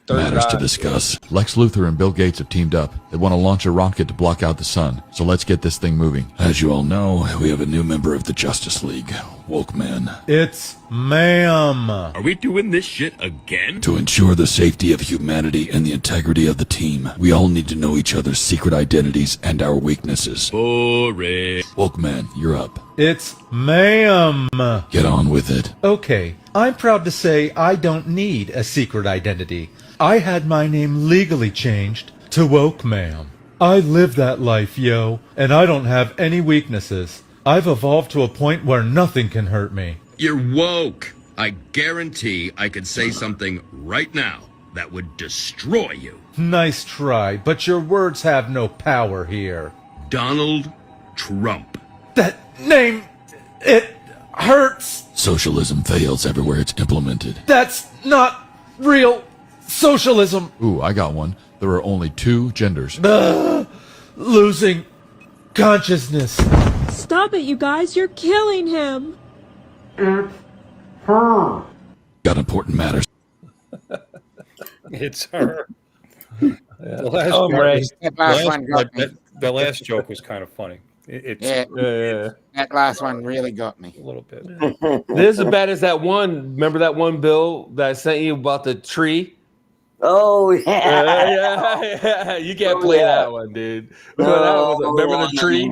Matters to discuss. Lex Luthor and Bill Gates have teamed up. They want to launch a rocket to block out the sun. So let's get this thing moving. As you all know, we have a new member of the Justice League, Woke Man. It's ma'am. Are we doing this shit again? To ensure the safety of humanity and the integrity of the team, we all need to know each other's secret identities and our weaknesses. Boring. Woke Man, you're up. It's ma'am. Get on with it. Okay, I'm proud to say I don't need a secret identity. I had my name legally changed to Woke Ma'am. I live that life, yo, and I don't have any weaknesses. I've evolved to a point where nothing can hurt me. You're woke. I guarantee I could say something right now that would destroy you. Nice try, but your words have no power here. Donald Trump. That name, it hurts. Socialism fails everywhere it's implemented. That's not real socialism. Ooh, I got one. There are only 2 genders. Losing consciousness. Stop it, you guys. You're killing him. Got important matters. It's her. The last Oh, part Ray. was- That last one got me. the last joke was kind of funny. It's Yeah. That last one really got me. a little bit. This is as bad as that one. Remember that one, Bill, that I sent you about the tree? Oh, yeah. Yeah. You can't play that one, dude. Remember the tree?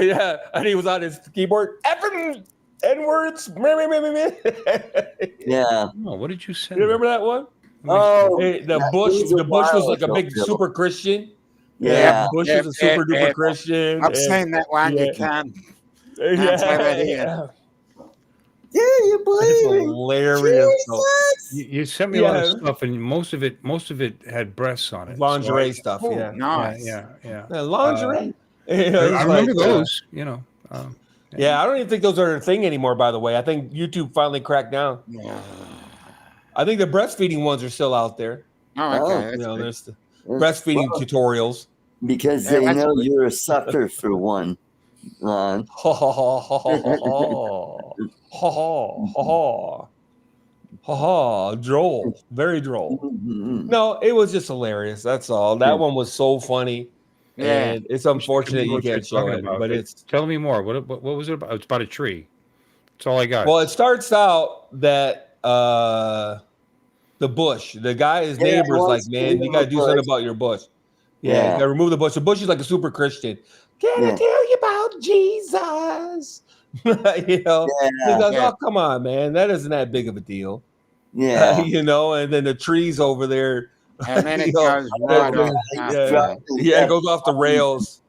Yeah, and he was on his keyboard. N-words. Yeah. Oh, what did you say? You remember that one? Oh, Hey, the that bush was a was like a while big ago, Bill. super Christian. Yeah. Bush Yeah, was a super yeah, duper yeah. Christian. I've seen that one. yeah. You can't. Yeah, say that here. Do you It's believe in hilarious. Jesus? You sent me a lot Yeah. of stuff, and most of it had breasts on it. Lingerie So stuff, Oh, yeah. nice. Yeah. Yeah, lingerie. I remember Like, those. Yeah, I don't even think those are a thing anymore, by the way. I think YouTube finally cracked down. Yeah. I think the breastfeeding ones are still out there. Oh, okay. That's You know, good. there's the breastfeeding tutorials. Because Yeah, they that's know good. you're a sucker for one. Lon. Ha ha ha ha ha ha ha ha ha ha. Droll, very droll. Mhm. No, it was just hilarious. That's all. That one was so funny, Yeah. and it's unfortunate you What you're can't show talking it, about. but it's Tell me more. What was it about? It's about a tree. That's all I got. well. It starts out that the bush, the guy, his Yeah, neighbor's like, wants to man, you remove gotta the do something bush. about your bush. Yeah, Yeah. you gotta remove the bush. The bush is like a super Christian. Can I Yeah. tell you about Jesus? You know, he Yeah. goes, Yeah. oh, come on, man, that isn't that big of a deal. Yeah. You know, and then the trees over there. And then it you know, goes right yeah, off. yeah, dropping yeah, it goes off the rails.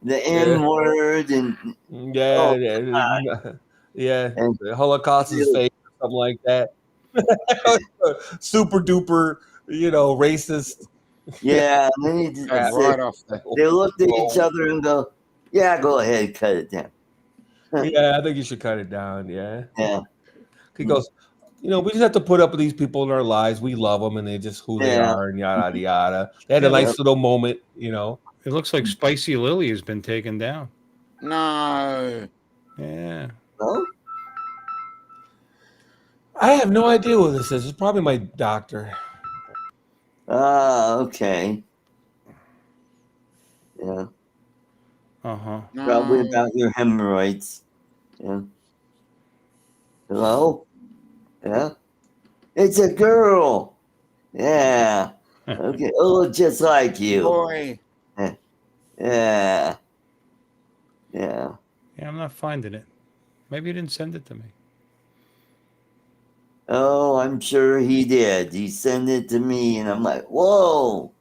The N word and Yeah, Oh, yeah. And- The Holocaust is fake, or something like that. Super duper, racist. yeah. And then he just Yeah, said- right off the. they looked at each other and go, "Yeah, go ahead, cut it down." Yeah, I think you should cut it down. Yeah. Yeah. He goes, we just have to put up with these people in our lives. We love them, and they're just who they Yeah. are, and yada yada. They had a nice little moment, It looks like Spicy Lily has been taken down. No. Yeah. Well, I have no idea what this is. It's probably my doctor. okay. Yeah. Uh-huh. No. Probably about your hemorrhoids. Yeah. Hello? Yeah. It's a girl. Yeah. Okay. It looks just like you. Boy. Yeah. Yeah. Yeah, I'm not finding it. Maybe you didn't send it to me. Oh, I'm sure he did. He sent it to me, and I'm like, whoa.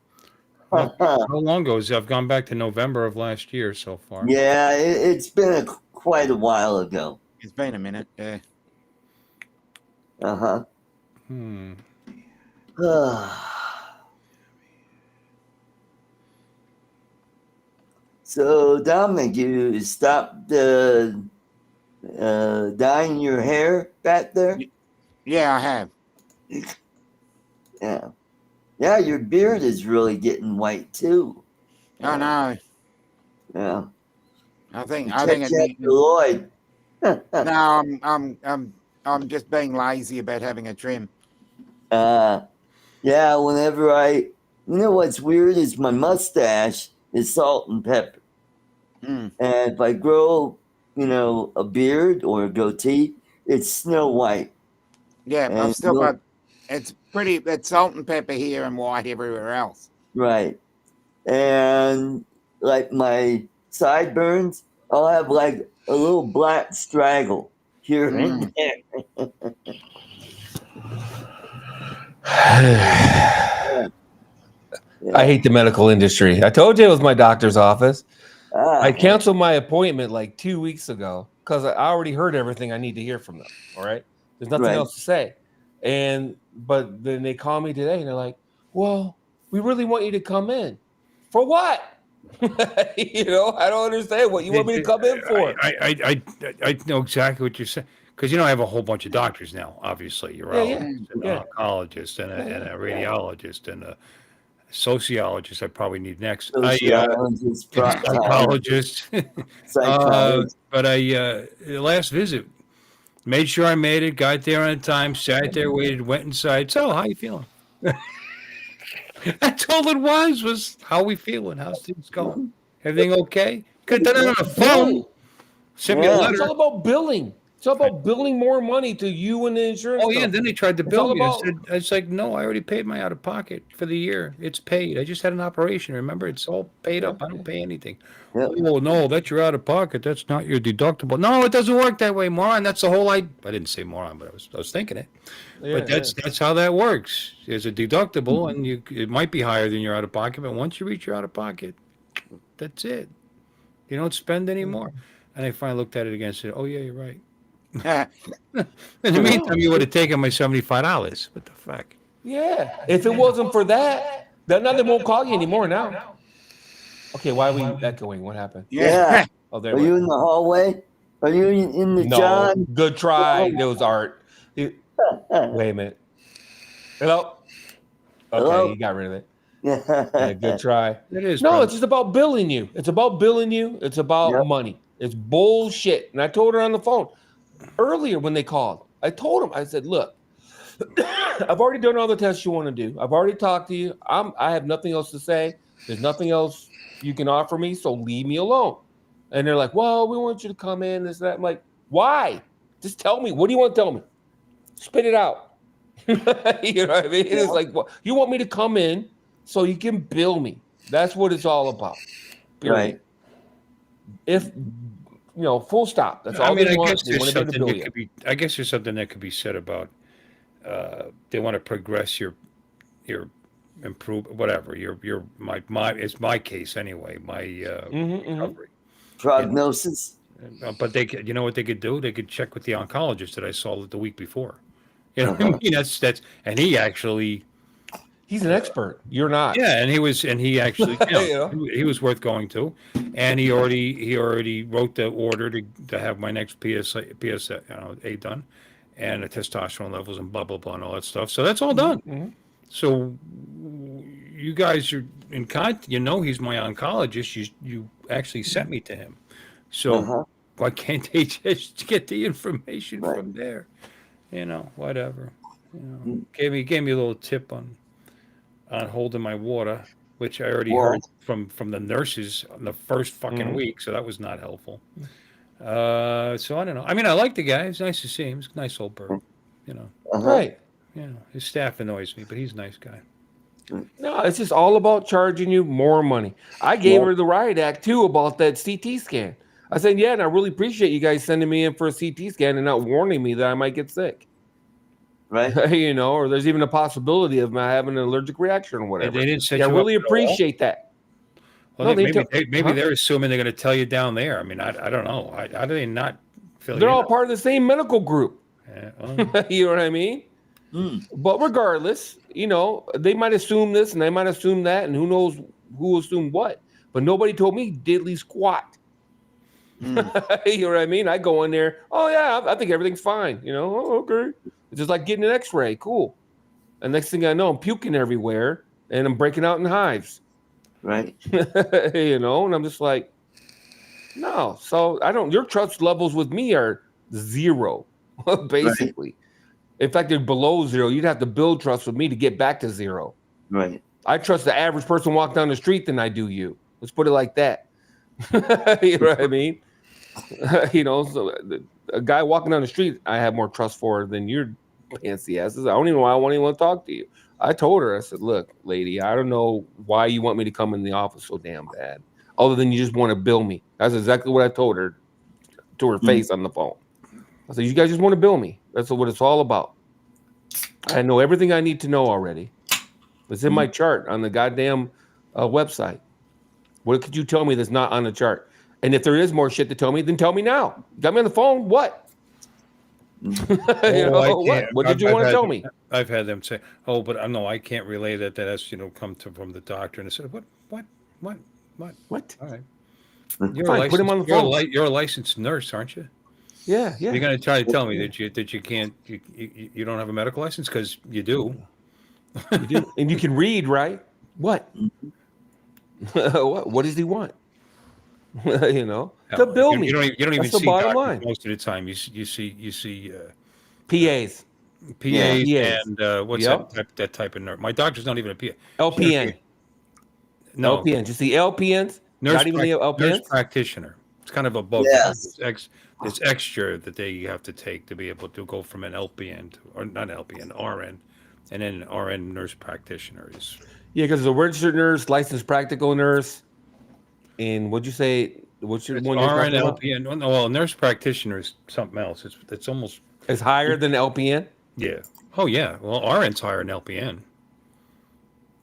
How long ago is it? I've gone back to November of last year so far. Yeah, it's been quite a while ago. It's been a minute. Yeah. Uh-huh. Hmm. So, Dominic, you stopped dyeing your hair back there? Yeah, I have. Yeah. Yeah, your beard is really getting white, too. Oh no. Yeah. I think Check it that needs. Lloyd. No, I'm just being lazy about having a trim. Yeah, whenever you know what's weird is my mustache is salt and pepper. Mm. And if I grow, a beard or a goatee, it's Snow White. Yeah, And I've still look- got. It's salt and pepper here and white everywhere else. Right. And like my sideburns, I'll have like a little black straggle here and there. I hate the medical industry. I told you it was my doctor's office. I canceled my appointment like 2 weeks ago because I already heard everything I need to hear from them. All right. There's nothing else to say. But then they call me today and they're like, well, we really want you to come in. For what? I don't understand what you want me to come in for. I know exactly what you're saying. Because I have a whole bunch of doctors now, obviously. Urologist, an oncologist, and a radiologist, and a sociologist I probably need next. Sociologist, psychologist. psychologist. But last visit, made sure I made it, got there on time, sat there, waited, went inside. So, how you feeling? That's all it was how we feeling, how's things going? Everything okay? Could have done it on the phone. Send me a letter. It's all about billing. It's all about billing more money to you and the insurance. Oh, yeah. And then they tried to bill me. I was like, no, I already paid my out of pocket for the year. It's paid. I just had an operation. Remember, it's all paid up. I don't pay anything. Yep. Oh, no, that's your out of pocket. That's not your deductible. No, it doesn't work that way, moron. That's the whole I didn't say moron, but I was thinking it. But that's how that works. There's a deductible, and it might be higher than your out of pocket, but once you reach your out of pocket, that's it. You don't spend anymore. And I finally looked at it again and said, oh, yeah, you're right. In the meantime, you would have taken my $75. What the fuck? Yeah. If it wasn't for that, then they won't call you anymore now. Okay, why are we echoing? What happened? Yeah. Oh, there. Are you in the hallway? Are you in the John? Good try. It was Art. Wait a minute. Hello? Okay, Hello? you got rid of it. Yeah, good try. It is. No, brother. it's just about billing you. It's about billing you. It's about money. It's bullshit. And I told her on the phone earlier when they called. I told him, I said, look, I've already done all the tests you want to do. I've already talked to you. I have nothing else to say. There's nothing else you can offer me, so leave me alone. And they're like, well, we want you to come in, this, that. I'm like, why? Just tell me. What do you want to tell me? Spit it out. You know what I mean? It's like, well, you want me to come in so you can bill me. That's what it's all about. Period. Right. If full stop. That's all they want. They want to bill you. I guess there's something that could be said about they want to progress your improve whatever your my it's my case anyway. My recovery prognosis. But they could, what they could do? They could check with the oncologist that I saw the week before. You know what I mean? That's and he actually. He's an expert. You're not. Yeah, and he actually he was worth going to, and he already wrote the order to have my next PSA done, and the testosterone levels and blah blah blah and all that stuff. So that's all done. Mm-hmm. So you guys are in contact. He's my oncologist. You actually sent me to him. So why can't they just get the information from there? Whatever. Gave me a little tip on holding my water, which I already heard from the nurses on the first fucking week, so that was not helpful. So I don't know. I mean, I like the guy. It's nice to see him. He's a nice old bird, Right. His staff annoys me, but he's a nice guy. No, it's just all about charging you more money. I gave her the riot act too about that CT scan. I said, yeah, and I really appreciate you guys sending me in for a CT scan and not warning me that I might get sick. Right. Or there's even a possibility of my having an allergic reaction or whatever. They didn't set I really appreciate that. Well, maybe they're assuming they're going to tell you down there. I mean, I don't know. How do they not fill They're you all up? part of the same medical group. You know what I mean? But regardless, they might assume this and they might assume that, and who knows who assumed what. But nobody told me diddly squat. You know what I mean? I go in there. Oh yeah, I think everything's fine. Oh, okay. It's just like getting an X-ray. Cool. And next thing I know, I'm puking everywhere and I'm breaking out in hives. Right. And I'm just like, no. So your trust levels with me are zero, basically. Right. In fact, they're below zero. You'd have to build trust with me to get back to zero. Right. I trust the average person walk down the street than I do you. Let's put it like that. You know what I mean? So a guy walking down the street, I have more trust for than your fancy asses. I don't even know why I want anyone to talk to you. I told her, I said, look, lady, I don't know why you want me to come in the office so damn bad, other than you just want to bill me. That's exactly what I told her to her face on the phone. I said, you guys just want to bill me. That's what it's all about. I know everything I need to know already. It's in my chart on the goddamn website. What could you tell me that's not on the chart? And if there is more shit to tell me, then tell me now. Got me on the phone. What? What did you want to tell me? I've had them say, "Oh, but no, I can't relay that. That has come from the doctor." And I said, "What? What? All right, Fine, put him on the phone. You're a licensed nurse, aren't you? Yeah. You're going to try to tell me that you can't you don't have a medical license because you do. You do, and you can read, right? What? What does he want? To bill me. You don't even That's see the bottom doctors line. most of the time. You see PAs. And what's that type of nurse? My doctor's not even a PA. LPN. No, LPN. Just the LPNs. Not even the LPNs. Nurse practitioner. It's kind of above this extra that they have to take to be able to go from an LPN or not LPN, RN, and then an RN nurse practitioner is. Yeah, because a registered nurse, licensed practical nurse, and what'd you say? What's your one? RN, LPN. No, well, nurse practitioner is something else. It's almost. It's higher than LPN. Yeah. Oh yeah. Well, RN's higher than LPN.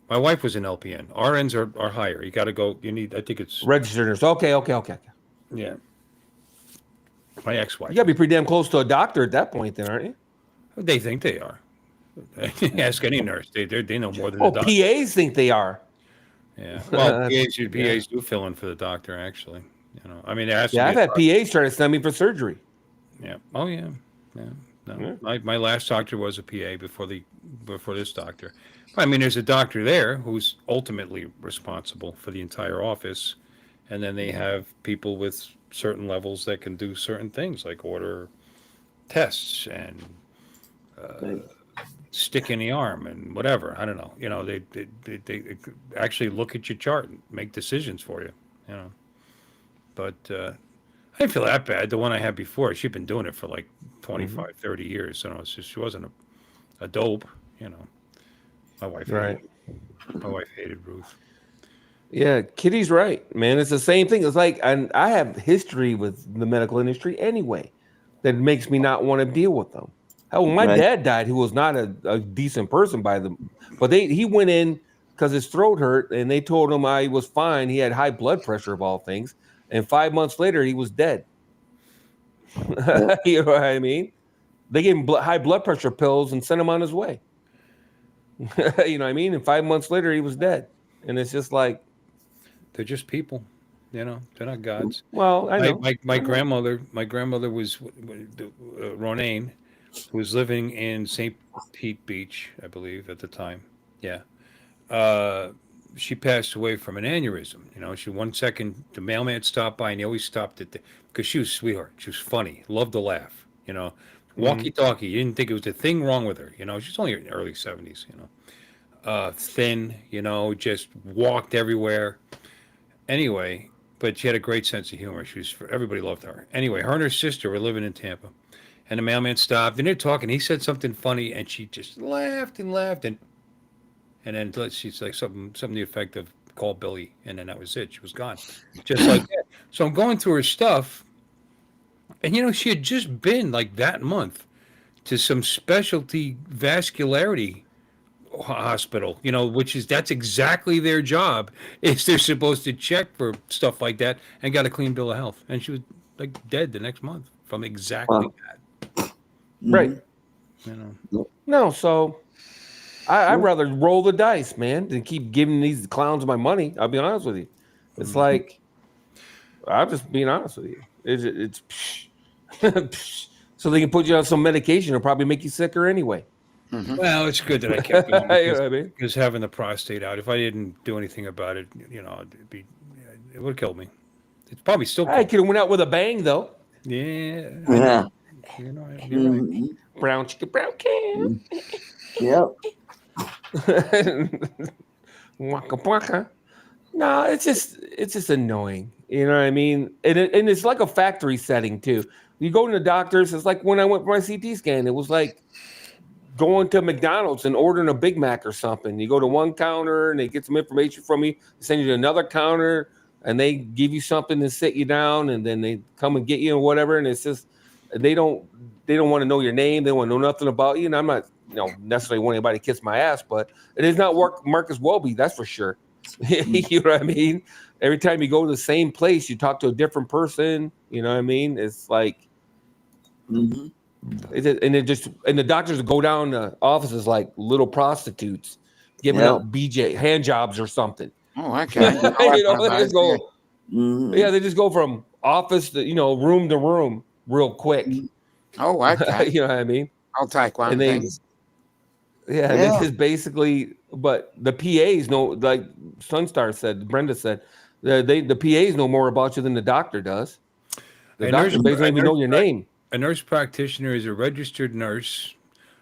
My wife was an LPN. RNs are higher. You got to go. You need. I think it's registered nurse. Okay. Yeah. My ex-wife. You got to be pretty damn close to a doctor at that point, then, aren't you? They think they are. Ask any nurse. They know more than the doctor. PAs think they are. Yeah. Well, PAs do fill in for the doctor, actually. I mean, I've had PAs trying to send me for surgery. Yeah. Oh yeah. Yeah. No. Yeah. My last doctor was a PA before this doctor. I mean, there's a doctor there who's ultimately responsible for the entire office, and then they have people with certain levels that can do certain things, like order tests and stick in the arm and whatever. I don't know. They actually look at your chart and make decisions for you. But I didn't feel that bad. The one I had before, she'd been doing it for like 25, 30 years. So it's just, she wasn't a dope. My wife hated Ruth. Yeah, Kitty's right, man. It's the same thing. It's like I have history with the medical industry anyway that makes me not want to deal with them. Hell, when my dad died, who was not a decent person by them, but he went in because his throat hurt, and they told him he was fine. He had high blood pressure of all things, and 5 months later, he was dead. You know what I mean? They gave him high blood pressure pills and sent him on his way. You know what I mean? And 5 months later, he was dead. And it's just like, they're just people, they're not gods. Well, I know. My grandmother was Ronayne, who was living in St. Pete Beach, I believe, at the time. Yeah. She passed away from an aneurysm. She 1 second, the mailman stopped by, and he always stopped at because she was a sweetheart. She was funny, loved to laugh, walkie-talkie. You didn't think it was a thing wrong with her. She's only in her early 70s, thin, just walked everywhere. Anyway, but she had a great sense of humor. Everybody loved her. Anyway, her and her sister were living in Tampa, and the mailman stopped, and they're talking. He said something funny, and she just laughed, and then she's like something to the effect of "call Billy," and then that was it. She was gone, just like that. So I'm going through her stuff, and she had just been like that month to some specialty vascularity hospital, that's exactly their job. Is they're supposed to check for stuff like that, and got a clean bill of health, and she was like dead the next month from exactly that. Right. No, so I'd rather roll the dice, man, than keep giving these clowns my money. I'll be honest with you. It's like, I'm just being honest with you. It's so they can put you on some medication. It'll probably make you sicker anyway. Mm-hmm. Well, it's good that I kept doing it because having the prostate out, if I didn't do anything about it, it would have killed me. It's probably still. I could have went out with a bang, though. Yeah. Yeah. Right. Brown chicken, brown can. Yep. Waka waka. No, it's just annoying. You know what I mean? And it's like a factory setting too. You go to the doctors. It's like when I went for my CT scan. It was like going to McDonald's and ordering a Big Mac or something. You go to one counter and they get some information from you, send you to another counter, and they give you something to sit you down, and then they come and get you and whatever. And it's just they don't want to know your name. They want to know nothing about you. And I'm not necessarily wanting anybody to kiss my ass, but it is not Marcus Welby, that's for sure. You know what I mean? every time you go to the same place, you talk to a different person. You know what I mean? It's like, Mm-hmm. and the doctors go down to offices like little prostitutes, giving Yep. out BJ hand jobs or something. Oh, okay. You know, they just go, Mm-hmm. yeah, they just go from office to, you know, room to room real quick. Oh, okay. You know what I mean? I'll take one. And they, Thanks. yeah, Yeah. they just basically, but the PAs know, like Sunstar said, Brenda said, the PAs know more about you than the doctor does. The doctor basically don't even know your name. A nurse practitioner is a registered nurse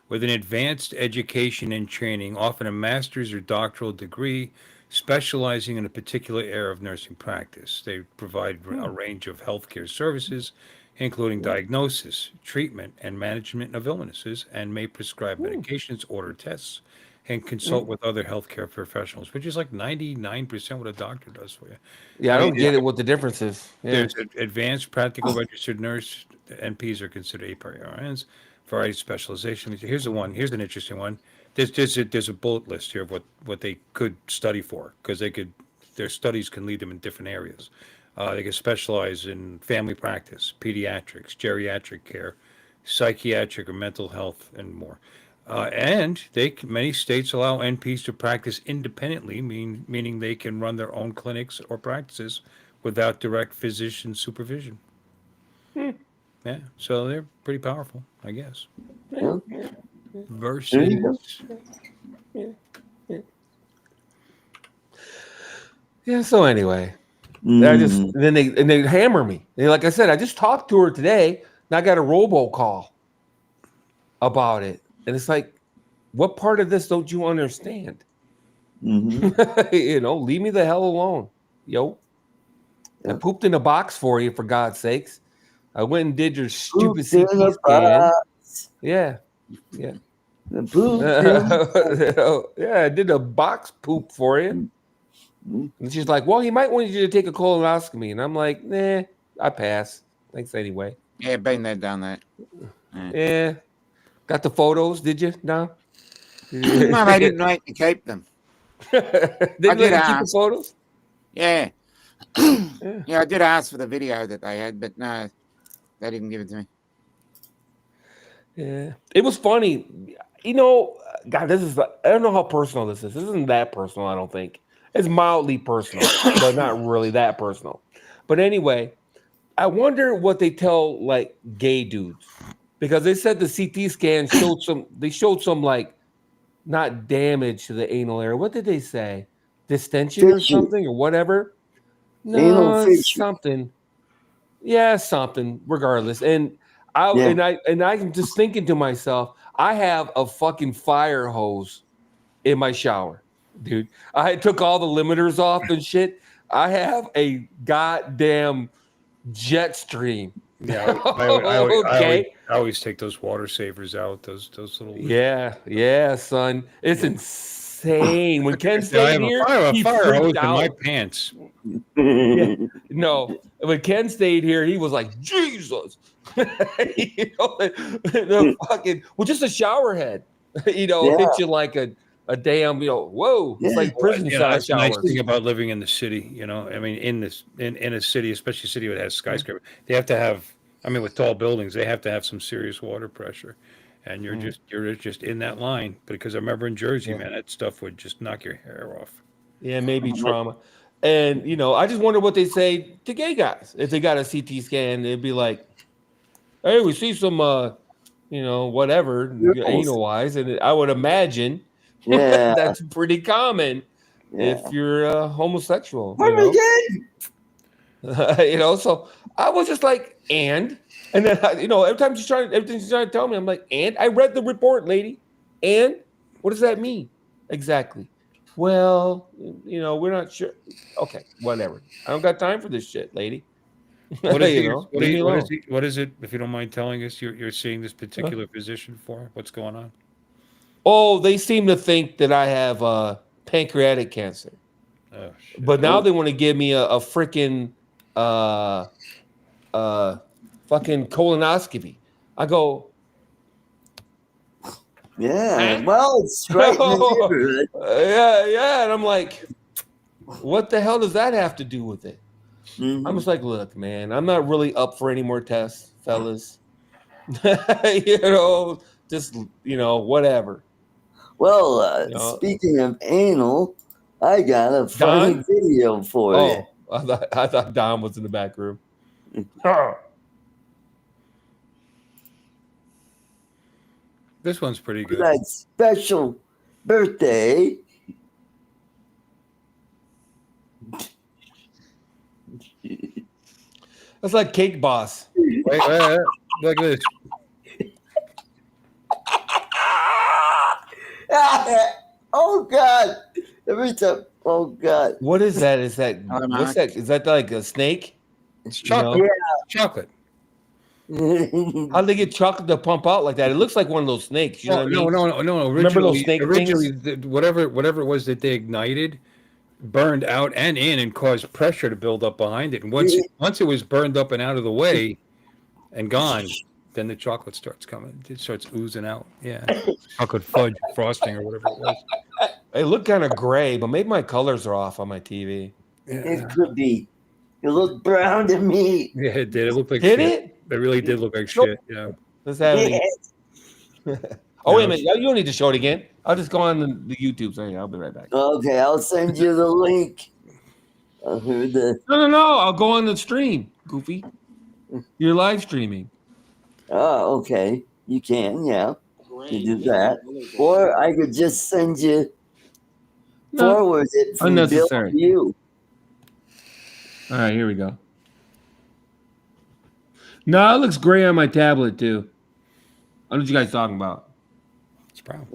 with an advanced education and training, often a master's or doctoral degree, specializing in a particular area of nursing practice. They provide a range of healthcare services, including diagnosis, treatment, and management of illnesses, and may prescribe medications, order tests, and consult with other healthcare professionals, which is like 99% what a doctor does for you. Yeah, I don't get it. What the difference is? Yeah. There's advanced practical registered nurse. NPs are considered APRNs. Variety of specialization. Here's the one. Here's an interesting one. There's a bullet list here of what they could study for, because their studies can lead them in different areas. They can specialize in family practice, pediatrics, geriatric care, psychiatric or mental health, and more. And many states allow NPs to practice independently, meaning they can run their own clinics or practices without direct physician supervision. Yeah, so they're pretty powerful, I guess. Yeah. Versus, Yeah. So anyway, Mm. then they hammer me. Like I said, I just talked to her today, and I got a robocall about it, and it's like, what part of this don't you understand? Mm-hmm. You know, leave me the hell alone, yo. I Yep. pooped in a box for you, for God's sakes. I went and did your stupid Pooped in CT a scan. box. Yeah. The poop in Yeah, I did a box poop for you. Mm. And she's like, well, he might want you to take a colonoscopy. And I'm like, nah, I pass. Thanks anyway. Yeah, been there, done that. Yeah. Got the photos, did you, Don? No, they didn't make me keep them. Didn't did let you keep the ask. photos? Yeah. Yeah, I did ask for the video that they had, but no, they didn't give it to me. Yeah. It was funny. You know, God, I don't know how personal this is. This isn't that personal, I don't think. It's mildly personal, but not really that personal. But anyway, I wonder what they tell like gay dudes, because they said the CT scan showed some like not damage to the anal area. What did they say? Distension or Fissure. something or whatever? Anal No, fissure. something. Yeah, something. Regardless, and I'm just thinking to myself, I have a fucking fire hose in my shower, dude. I took all the limiters off and shit. I have a goddamn jet stream. yeah, Okay. I always take those water savers out. Those little. Yeah, son. It's insane. When Ken I stayed have here, a he fire hose freaked in my out. pants. Yeah. No, when Ken stayed here, he was like, Jesus. You know, the fucking, well, just a shower head, you know, Yeah. hit you like a damn, you know, whoa, it's Yeah. like prison size That's the nice showers. thing about living in the city. You know, I mean, in a city, especially a city that has skyscraper, they have to have. I mean, with tall buildings, they have to have some serious water pressure, and you're just in that line. Because I remember in Jersey, man, that stuff would just knock your hair off. Yeah, maybe trauma. And, you know, I just wonder what they say to gay guys. If they got a CT scan, they'd be like, hey, we see some, you know, whatever, anal wise. And I would imagine that's pretty common if you're homosexual, you know. You know, so I was just like, and then, you know, everything she's trying to tell me, I'm like, and I read the report, lady. And what does that mean? Exactly. Well, you know, we're not sure. Okay, whatever. I don't got time for this shit, lady. What is, You know, leave me alone. what is it? If you don't mind telling us, you're seeing this particular physician for. What's going on? Oh, they seem to think that I have pancreatic cancer. Oh, shit. But now they want to give me a freaking fucking colonoscopy. I go, yeah. Well, it's right in the neighborhood. yeah, and I'm like, What the hell does that have to do with it? Mhm. I'm just like, look, man, I'm not really up for any more tests, fellas. Just whatever. Well, You know, speaking of anal, I got a funny Don? video for you. Oh, I thought Don was in the back room. This one's pretty For good. that special birthday. That's like Cake Boss. Wait, look at this. Oh God! Every time. Oh God! What is that? Is that Hello, what's Mark. that? Is that like a snake? It's chocolate. Yeah. Chocolate. How do they get chocolate to pump out like that? It looks like one of those snakes. You know what I mean? No. Remember those snake originally, things? whatever it was that they ignited, burned out and in, and caused pressure to build up behind it. And once it was burned up and out of the way, and gone, then the chocolate starts coming. It starts oozing out. Yeah, chocolate fudge frosting or whatever it was. They look kind of gray, but maybe my colors are off on my TV. It could be. It looked brown to me. Yeah, it did. It looked like Did shit. it? It really did look like shit. Yeah. Let's have it. Yeah. Oh, wait a minute. You don't need to show it again. I'll just go on the YouTube. Sorry, I'll be right back. Okay, I'll send you the link. I'll hear the. No. I'll go on the stream, Goofy. You're live streaming. Oh, okay. You can, yeah. You do that. Or I could just send you forward it from Bill Unnecessary. to you. All right, here we go. No, it looks gray on my tablet too. I don't know what you guys talking about. It's brown.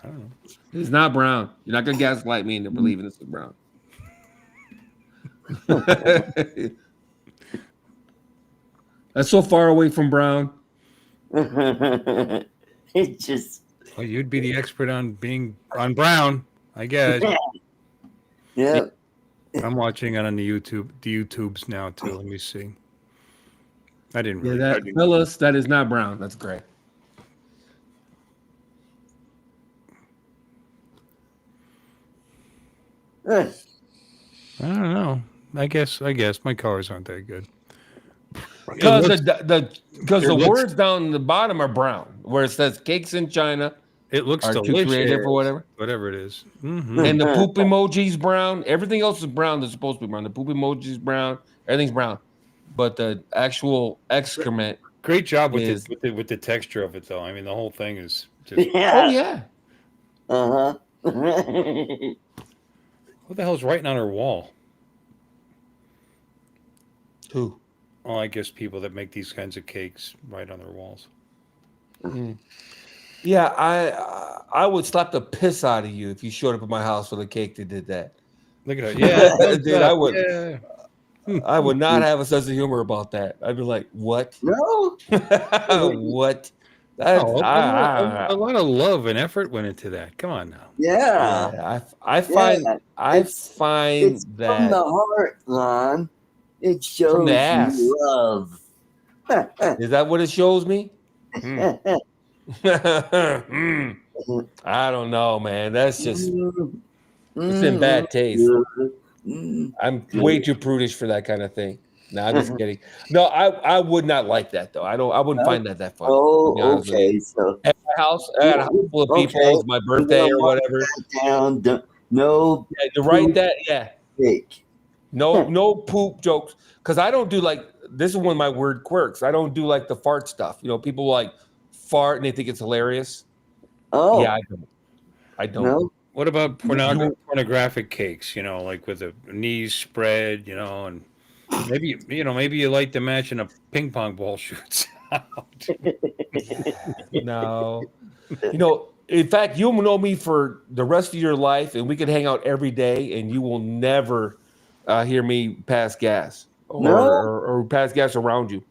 I don't know. It's not brown. You're not gonna gaslight me into believing this is brown. That's so far away from brown. It just. Well, you'd be the expert on being on brown, I guess. Yeah. I'm watching it on the YouTubes now too. Let me see. I didn't. Really, Yeah, fellas, that is not brown. That's gray. I don't know. I guess my colors aren't that good. Because the words down the bottom are brown, where it says "cakes in China." It looks Are too delicious creative or whatever. Whatever it is. Mm-hmm. And the poop emoji's brown. Everything else is brown. That's supposed to be brown. The poop emoji's brown. Everything's brown. But the actual excrement. Great job with the texture of it, though. I mean, the whole thing is just. Oh yeah. Uh-huh. What the hell's writing on her wall? Who? Oh, I guess people that make these kinds of cakes write on their walls. Mm. Yeah, I would slap the piss out of you if you showed up at my house with a cake that did that. Look at her. Yeah, dude, I would. Yeah. I would not have a sense of humor about that. I'd be like, "What? No, what?" That's, a lot of love and effort went into that. Come on now. Yeah. I find it's that from the heart, Lon. It shows the ass. you love. Is that what it shows me? I don't know, man. That's just it's in bad taste. I'm way too prudish for that kind of thing. No, I'm just kidding. No, I would not like that though. I wouldn't find that funny. Oh, okay. So at my house, I had a house full of people. It was my birthday or whatever. Down, no. Yeah, to write that, yeah. Cake. No poop jokes. Because I don't do like this is one of my weird quirks. I don't do like the fart stuff. You know, people like fart and they think it's hilarious. Oh. Yeah, I don't. No? What about pornographic cakes? You know, like with the knees spread. You know, and maybe you light the match and a ping pong ball shoots out. No, in fact, you'll know me for the rest of your life, and we could hang out every day, and you will never hear me pass gas or pass gas around you.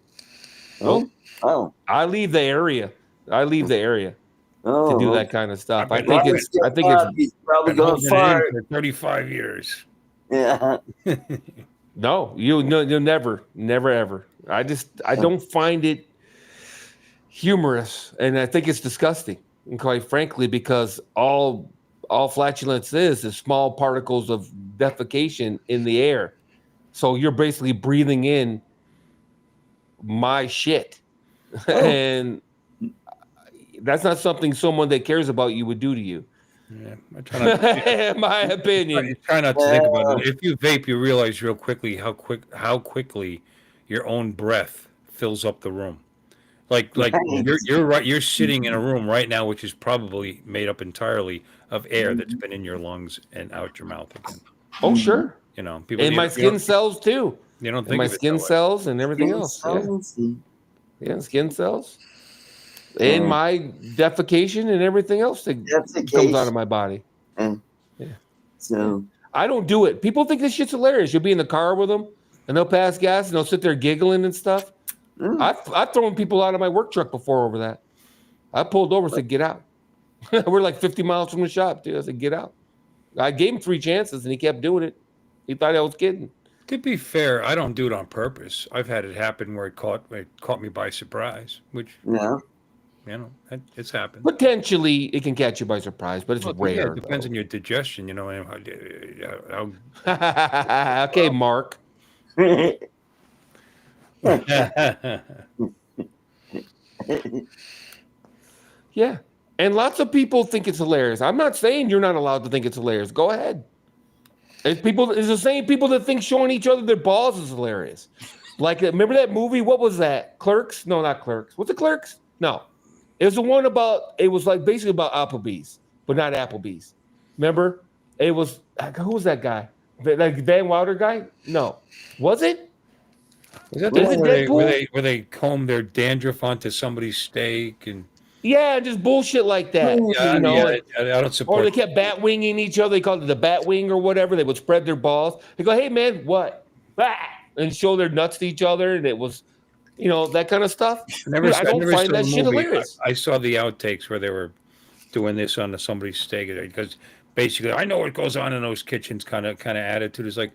Oh. Oh. I leave the area. To do that kind of stuff. I think it's he's probably going to fart for 35 years. Yeah. No, you'll never ever. I don't find it humorous, and I think it's disgusting. And quite frankly, because all all flatulence is small particles of defecation in the air. So you're basically breathing in my shit. And that's not something someone that cares about you would do to you. Yeah, I try not to, in my opinion. you try not to think about it. If you vape, you realize real quickly how quickly your own breath fills up the room. Like you're right. You're sitting in a room right now, which is probably made up entirely of air that's been in your lungs and out your mouth again. Oh, sure. You know, people. And my skin cells too. You don't think and my of it skin that way. cells and everything else. Yeah, skin cells. And my defecation and everything else that comes out of my body. Yeah. So I don't do it. People think this shit's hilarious. You'll be in the car with them and they'll pass gas and they'll sit there giggling and stuff. I've thrown people out of my work truck before over that. I pulled over and said, get out. We're like 50 miles from the shop, dude. I said, get out. I gave him 3 chances and he kept doing it. He thought I was kidding. To be fair, I don't do it on purpose. I've had it happen where it caught me by surprise, which you know, it's happened. Potentially, it can catch you by surprise, but it's rare. Yeah, it depends on your digestion, you know. How... Okay, Mark. Yeah, and lots of people think it's hilarious. I'm not saying you're not allowed to think it's hilarious. Go ahead. It's the same people that think showing each other their balls is hilarious. Like, remember that movie? What was that? Clerks? No, not Clerks. What's it, Clerks? No. It was the one it was like basically about Applebee's, but not Applebee's. Remember? It was, who was that guy? Like Van Wilder guy? No. Was it? Was that the one where they comb their dandruff onto somebody's steak and... Yeah, just bullshit like that. Yeah, you know? I don't support. Or they kept bat winging each other. They called it the bat wing or whatever. They would spread their balls. They go, hey man, what? Ah! And show their nuts to each other. And it was, you know, that kind of stuff. I don't find that shit hilarious. I saw the outtakes where they were doing this on somebody's steak because basically I know what goes on in those kitchens. Kind of attitude is like,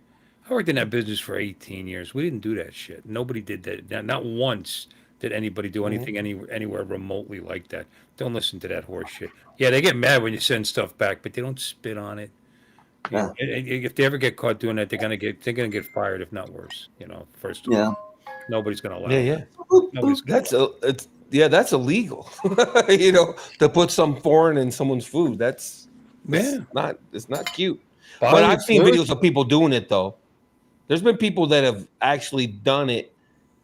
I worked in that business for 18 years. We didn't do that shit. Nobody did that. Not once did anybody do anything anywhere remotely like that. Don't listen to that horse shit. Yeah, they get mad when you send stuff back, but they don't spit on it. You know, if they ever get caught doing that, they're gonna get fired, if not worse. You know, first of all, nobody's gonna allow. That's illegal. You know, to put some foreign in someone's food. It's not cute. But I've seen videos of people doing it though. There's been people that have actually done it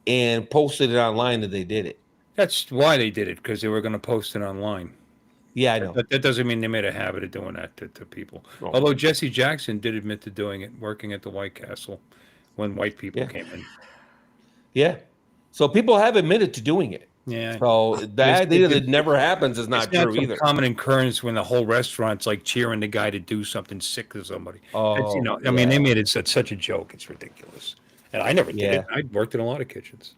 and posted it online that they did it. That's why they did it, because they were going to post it online. Yeah, I know. That doesn't mean they made a habit of doing that to people. Oh. Although Jesse Jackson did admit to doing it, working at the White Castle when white people came in. Yeah. So people have admitted to doing it. Yeah. So the idea that it never happens is not true either. It's a common occurrence when the whole restaurant's like cheering the guy to do something sick to somebody. Oh, I mean, they made it such a joke. It's ridiculous. And I never did it. I worked in a lot of kitchens.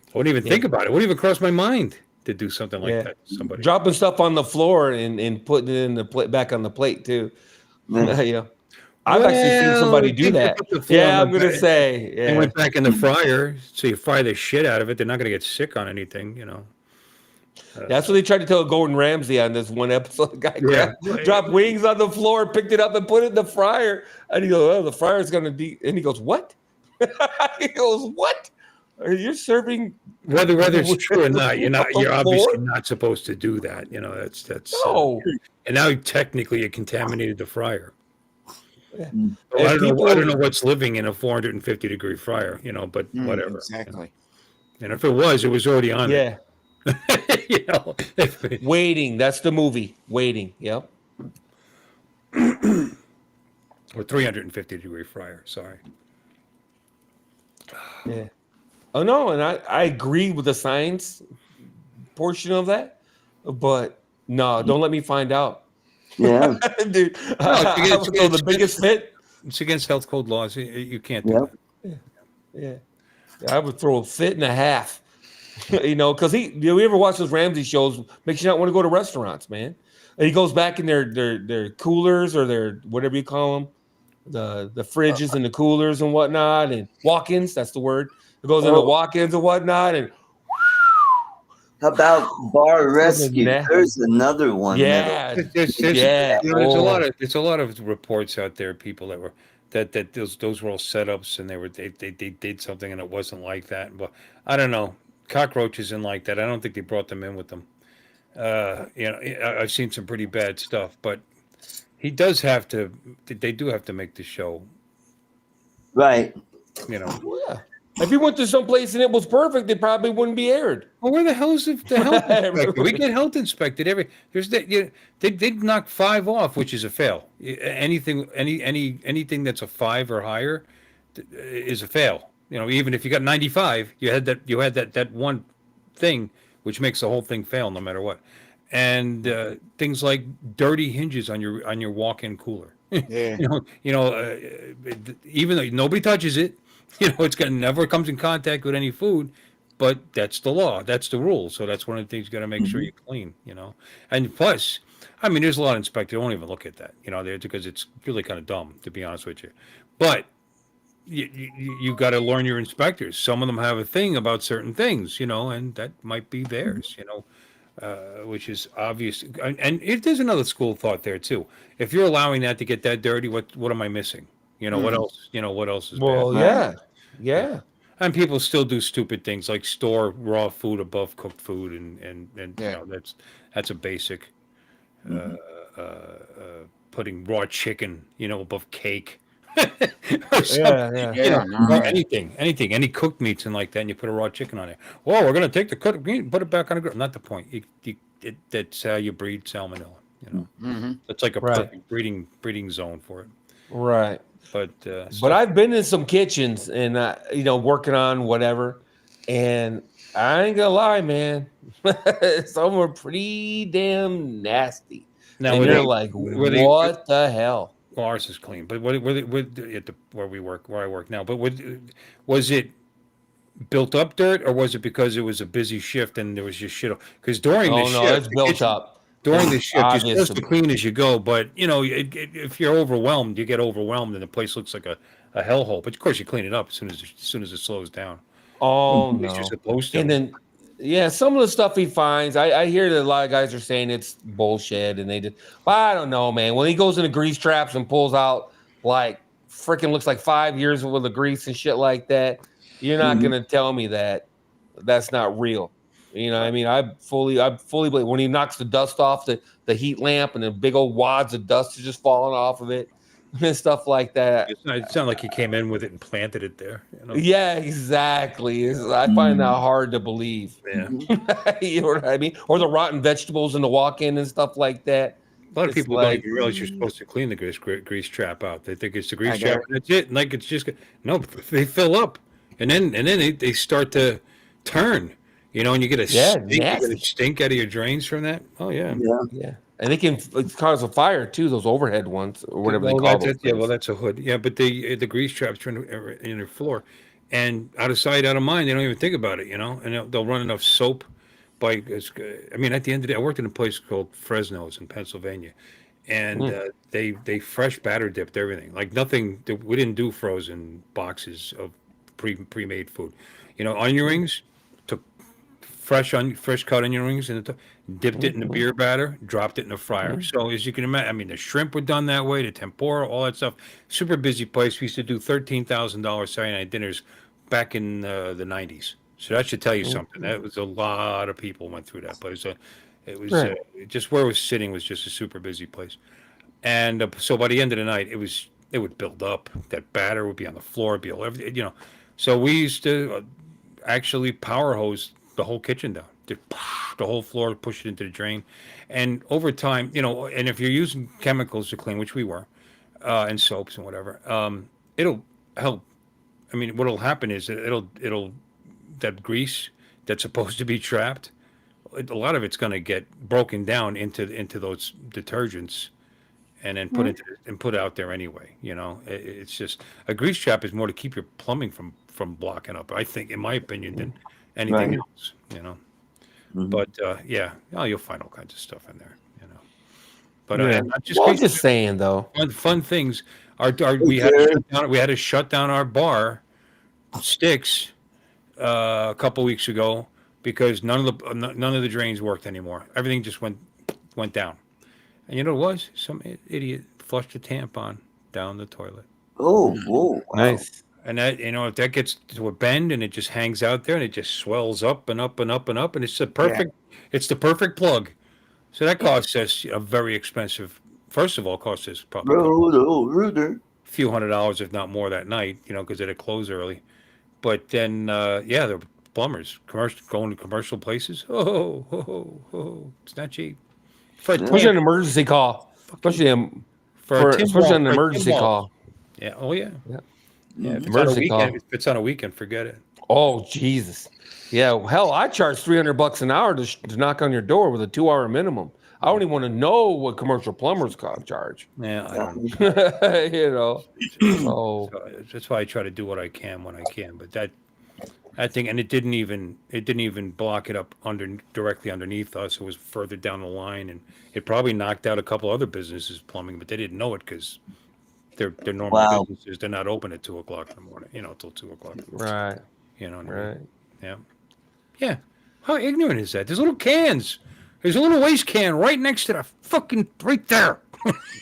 I wouldn't even think about it. It wouldn't even cross my mind to do something like that to somebody. Dropping stuff on the floor and putting it in the back on the plate too. Yeah. I've actually seen somebody do that. Yeah, I'm gonna say. Yeah. They went back in the fryer, so you fry the shit out of it. They're not gonna get sick on anything, you know. That's what they tried to tell Gordon Ramsay on this one episode. The guy dropped wings on the floor, picked it up, and put it in the fryer. And he goes, "Oh, the fryer's gonna be." And he goes, "What?" He goes, "What? Are you serving?" Whether it's true or not, you're obviously not supposed to do that. You know, that's no. And now technically you contaminated the fryer. Yeah. Well, I don't know what's living in a 450 degree fryer, you know, but whatever. Exactly. And if it was already on there. You know, Waiting. That's the movie. Waiting. Yep. Or 350 degree fryer. Sorry. Yeah. Oh no, and I agree with the science portion of that, but no, don't let me find out. Yeah, dude. I would throw the biggest fit. It's against health code laws. You can't do that. Yeah. I would throw a fit and a half. You know, because you ever watch those Ramsey shows? Makes you not want to go to restaurants, man. And he goes back in their coolers or their whatever you call them, the fridges and the coolers and whatnot, and walk-ins. That's the word. It goes into walk-ins and whatnot, and How about bar rescue? There's another one. Yeah, There's yeah. there's a lot of reports out there. People that were that those were all setups, and they did something, and it wasn't like that. But I don't know. Cockroach isn't like that. I don't think they brought them in with them. I've seen some pretty bad stuff, but he does have to. They do have to make the show. Right. You know. Yeah. If you went to some place and it was perfect, it probably wouldn't be aired. Well, where the hell is the health inspector? We get health inspected they'd knock 5 off, which is a fail. Anything that's a 5 or higher is a fail. Even if you got 95, you had that one thing which makes the whole thing fail no matter what. And things like dirty hinges on your walk-in cooler. Yeah. Even though nobody touches it, it's gonna never comes in contact with any food, but that's the law, that's the rule. So that's one of the things you got to make sure you clean. And plus, I mean, there's a lot of inspectors don't even look at that, because it's really kind of dumb, to be honest with you. But you got to learn your inspectors. Some of them have a thing about certain things, and that might be theirs, which is obvious. And if there's another school of thought there too. If you're allowing that to get that dirty, what am I missing? What else? What else is bad? Yeah. And people still do stupid things like store raw food above cooked food, and that's a basic. Putting raw chicken, above cake. Or anything, any cooked meats and like that, and you put a raw chicken on it. Well, we're gonna take the cooked meat and put it back on the grill. Not the point. That's how you breed salmonella. It's like a perfect breeding zone for it. Right. But I've been in some kitchens and working on whatever, and I ain't gonna lie, man, some were pretty damn nasty. Now and you're like, what the hell? Well, ours is clean, but where I work now, but was it built up dirt, or was it because it was a busy shift and there was just shit? Because during the shift, it's built up. During the shift, you're supposed to clean as you go, but if you're overwhelmed, you get overwhelmed, and the place looks like a hellhole. But of course, you clean it up as soon as it slows down. Oh no, you're supposed to. And then, some of the stuff he finds, I hear that a lot of guys are saying it's bullshit, and but I don't know, man. When he goes into grease traps and pulls out like freaking looks like 5 years worth of grease and shit like that, you're not gonna tell me that that's not real. I mean, I fully believe when he knocks the dust off the heat lamp and the big old wads of dust are just falling off of it and stuff like that. It sounded like he came in with it and planted it there. Yeah, exactly. I find that hard to believe. Yeah. You know what I mean? Or the rotten vegetables in the walk-in and stuff like that. A lot of people don't even realize you're supposed to clean the grease trap out. They think it's the grease trap. That's it. Like it's just no. They fill up, and then they start to turn. And you get a stink out of your drains from that. Oh yeah. And they can cause a fire too. Those overhead ones or whatever they call them. Yeah, well, that's a hood. Yeah, but the grease traps are in your floor, and out of sight, out of mind. They don't even think about it. And they'll run enough soap. At the end of the day, I worked in a place called Fresno's in Pennsylvania, and they fresh batter dipped everything. Like nothing. We didn't do frozen boxes of pre-made food. Onion rings. Fresh cut onion rings and dipped it in the beer batter, dropped it in the fryer. So as you can imagine, the shrimp were done that way, the tempura, all that stuff. Super busy place. We used to do $13,000 Saturday night dinners back in the 90s. So that should tell you something. That was a lot of people went through that place. It was just where it was sitting was just a super busy place. And so by the end of the night, it would build up. That batter would be on the floor, be all everything, So we used to actually power hose the whole kitchen down, the whole floor, push it into the drain, and over time, and if you're using chemicals to clean, which we were, and soaps and whatever, it'll help. I mean, what'll happen is it'll that grease that's supposed to be trapped, a lot of it's going to get broken down into those detergents, and then put out there anyway. It's just a grease trap is more to keep your plumbing from blocking up. I think, in my opinion, than anything else, But you'll find all kinds of stuff in there, But I'm just saying though, fun things are we had to shut down our bar, Sticks, a couple weeks ago because none of the drains worked anymore. Everything just went down. And you know what it was? Some idiot flushed a tampon down the toilet. Oh, whoa, wow. Nice. And that, if that gets to a bend and it just hangs out there and it just swells up and up and up and up, and it's the perfect plug. So that costs us a very expensive. First of all, costs us probably Ruder. a few $100s, if not more, that night. Because it'd close early. But then, the plumbers, going to commercial places. It's not cheap. Especially an emergency call. Especially an emergency call. Yeah. Oh yeah. Yeah. Yeah. If Emergency call. If it's on a weekend, forget it. Oh Jesus. Yeah. Hell, I charge $300 an hour to knock on your door with a 2-hour minimum. I don't even want to know what commercial plumbers charge. Yeah, I don't. So that's why I try to do what I can when I can. But that thing, and it didn't even block it up directly underneath us. It was further down the line, and it probably knocked out a couple other businesses plumbing, but they didn't know it because they're normal businesses. They're not open at 2:00 in the morning. Till 2:00 in the morning. right. You know what I Right. mean? Yeah. Yeah. How ignorant is that? There's little cans. There's a little waste can right next to the fucking right there.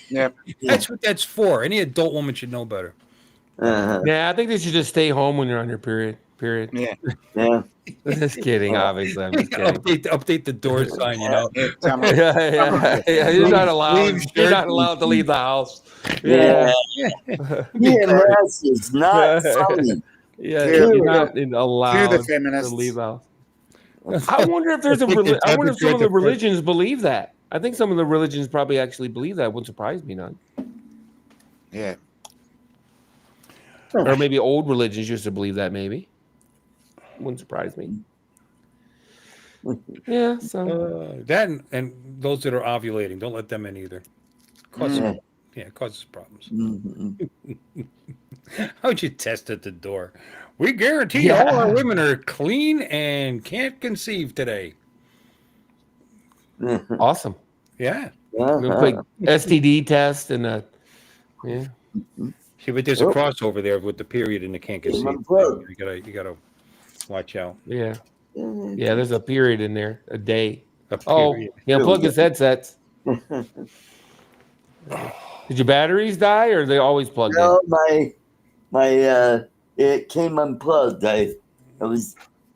Yep. That's what that's for. Any adult woman should know better. Yeah, I think they should just stay home when you're on your period. Yeah. Yeah. Just kidding, obviously. I'm just kidding. Update the door sign, Yeah, you're not allowed. You're not allowed to leave the house. Yeah. PMS is not funny. Yeah, you're not allowed the to feminists. leave the house. I wonder if there's I wonder if some of the religions believe that. I think some of the religions probably actually believe that. Wouldn't surprise me none. Yeah. Or maybe old religions used to believe that. Maybe wouldn't surprise me. Yeah. So that and those that are ovulating, don't let them in either. It causes problems. How'd you test at the door? We guarantee all our women are clean and can't conceive today. Awesome. Yeah. Quick STD test and yeah. See, but there's a crossover there with the period and the can't conceive. You gotta watch out. Yeah. Yeah, there's a period in there, a day. Period. Yeah, plug his headsets. Did your batteries die, or are they always plugged in? No, my it came unplugged. I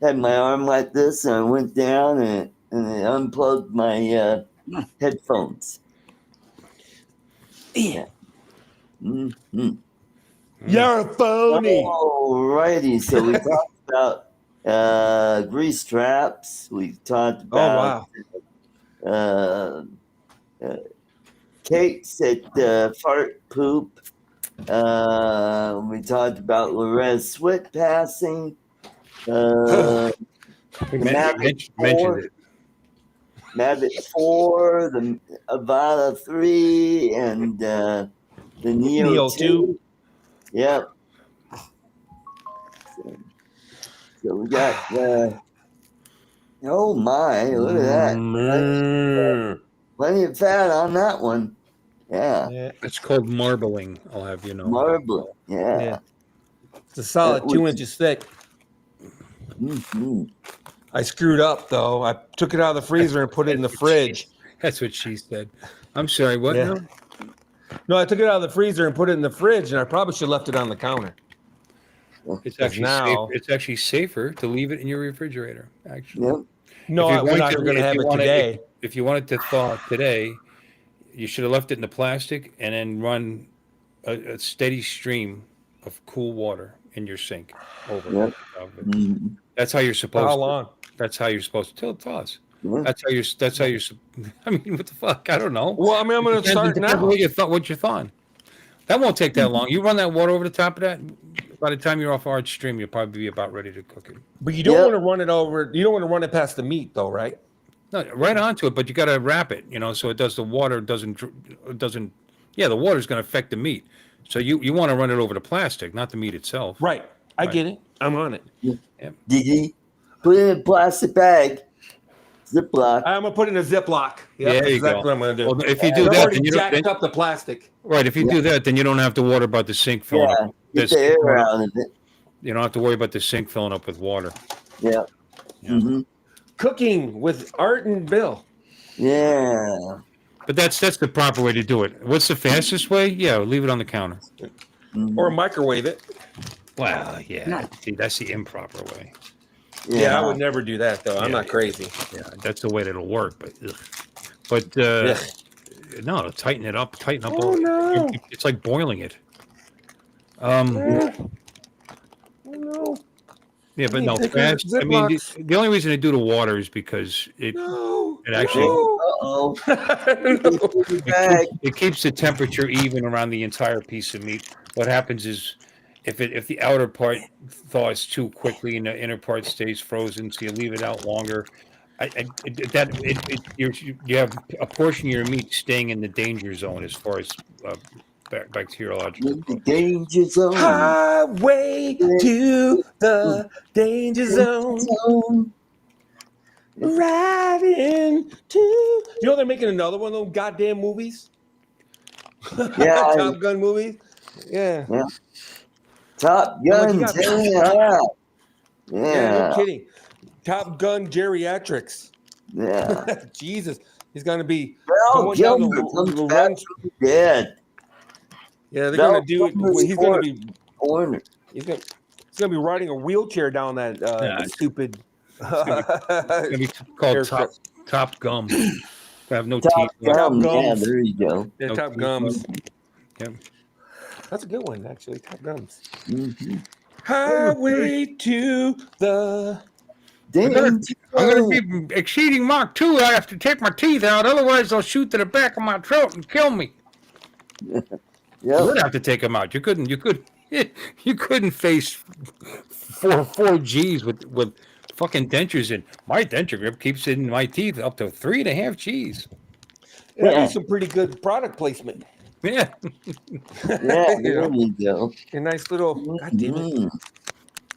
had my arm like this, and I went down and it unplugged my headphones. Yeah. Mm-hmm. You're a phony. Alrighty, so we talked about grease traps. We talked about cakes at fart poop. We talked about Lorez Swit passing. We mentioned it. Mavic 4, the Avata 3, and the Neo 2. Yep. So we got, oh my, look at that. Plenty of fat on that one. Yeah. It's called marbling, I'll have you know. Marbling, yeah. It's a solid 2 inches thick. Mm-hmm. I screwed up, though. I took it out of the freezer and put it in the fridge. That's what she said. I'm sorry, what now? No, I took it out of the freezer and put it in the fridge, and I probably should have left it on the counter. It's actually safer to leave it in your refrigerator, actually. Yep. No, we're not going to have it today. If you want it to thaw today, you should have left it in the plastic and then run a steady stream of cool water in your sink over it. Mm-hmm. That's how you're supposed to. How long? That's how you're supposed to till it thaws. Yeah. That's how you're. I mean, what the fuck? I don't know. Well, I mean, I'm going to start now. What you're thawing. That won't take that long. You run that water over the top of that. By the time you're off our stream, you'll probably be about ready to cook it. But you don't want to run it over. You don't want to run it past the meat, though, right? No, right onto it. But you got to wrap it. So it does. The water doesn't. Yeah, the water's going to affect the meat. So you want to run it over the plastic, not the meat itself. Right. I get it. I'm on it. Yeah. Did he put it in a plastic bag? Ziploc. I'm gonna put it in a Ziploc. Yeah, there you exactly go. what I'm gonna do. Well, if you do that, then you jacked up the plastic. Right. If you do that, then you don't have to worry about the sink filling up. Get the air out of it. You don't have to worry about the sink filling up with water. Yeah. Mm-hmm. cooking with Art and Bill. Yeah. But that's the proper way to do it. What's the fastest way? Yeah, leave it on the counter. Or microwave it. Well, yeah. See, that's the improper way. Yeah, I would never do that though. I'm not crazy. Yeah, that's the way that it'll work. But no, it'll tighten it up. Tighten up. Oh, no. It's like boiling it. No. Yeah, but no, Take fast. your I mean, Ziplocs. the only reason I do the water is because it actually Uh-oh. it keeps the temperature even around the entire piece of meat. What happens is if the outer part thaws too quickly and the inner part stays frozen, so you leave it out longer. You have a portion of your meat staying in the danger zone as far as bacteriological. The danger zone. Highway to the danger zone. Riding to. You know they're making another one of those goddamn movies. Yeah. Top Gun movies. Yeah. Top Gun. Yeah, no kidding. Top Gun geriatrics. Yeah. Jesus, he's gonna be Well, going down Gilbert the run. Dead. Yeah, they're gonna do it. He's gonna be corner. He's gonna be riding a wheelchair down that stupid. It's gonna be called Top Gum. Have no Top teeth. Gum. Top Yeah, Gums. there you go. Yeah, No Top teeth. Gums. Yeah. That's a good one, actually. Top Gums. Mm-hmm. Highway to the. I'm I'm gonna be exceeding Mach 2. I have to take my teeth out, otherwise they'll shoot to the back of my throat and kill me. You would have to take them out. You couldn't face four G's with fucking dentures in. My denture grip keeps in my teeth up to 3.5 G's. That'd be some pretty good product placement. Yeah. Yeah, there you go. A nice little. God damn it!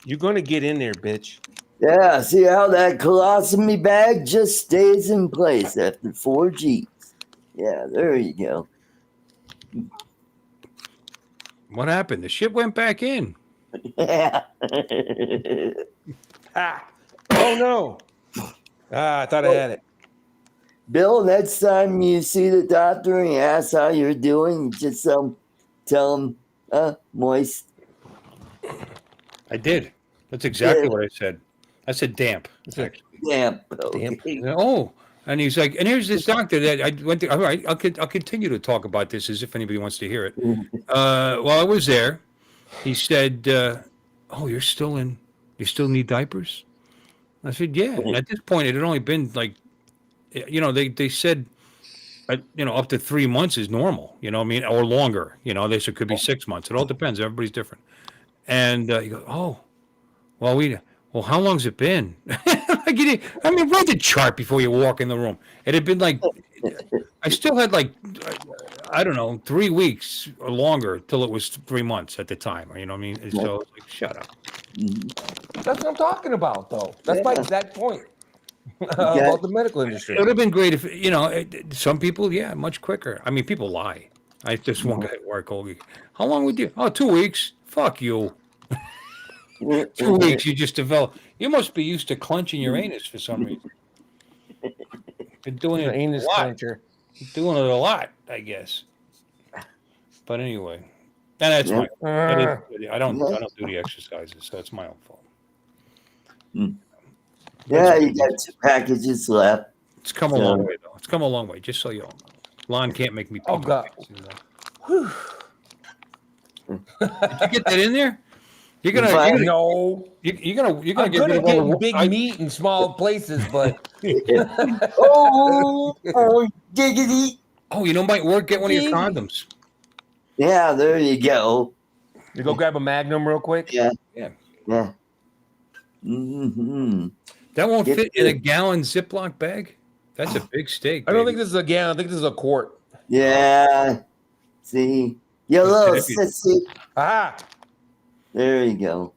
You're gonna get in there, bitch. Yeah, see how that colostomy bag just stays in place after 4 Gs. Yeah, there you go. What happened? The shit went back in. Yeah. Oh no! I thought I had it. Bill, next time you see the doctor and he asks how you're doing, just tell him moist. I did. That's exactly what I said. I said damp. Damp. Okay. Oh, and he's like, and here's this doctor that I went to. All right, I'll continue to talk about this as if anybody wants to hear it. While I was there, he said, "Oh, you still need diapers?" I said, "Yeah." And at this point, it had only been like, they said, up to 3 months is normal. You know what I mean, or longer. They said it could be 6 months. It all depends. Everybody's different. And he goes, "Oh, well, how long's it been?" I mean, read the chart before you walk in the room. It had been like, I still had like, I don't know, 3 weeks or longer till it was 3 months at the time. You know what I mean? And so I was like, shut up. That's what I'm talking about, though. That's my exact point about the medical industry. It would have been great if, some people, much quicker. I mean, people lie. I just one guy at work, how long would you? Oh, 2 weeks. Fuck you. 2 weeks, you just develop. You must be used to clenching your anus for some reason. Been doing it Anus a lot. clencher. Doing it a lot, I guess. But anyway, and that's my. I don't do the exercises, so it's my own fault. Yeah, you got 2 packages left. It's come a long way, though. It's come a long way. Just so you all know, Lon can't make me. Oh God! Did you get that in there? You're gonna no. You're gonna I'm get good at rid of all getting the big meat in small places, but oh, diggity. Oh, might work. Get one of your condoms. Yeah, there you go. You go grab a Magnum real quick. Yeah. That won't fit in a gallon Ziploc bag. That's a big steak. I don't think this is a gallon. I think this is a quart. Yeah. See, you little sissy. There you go.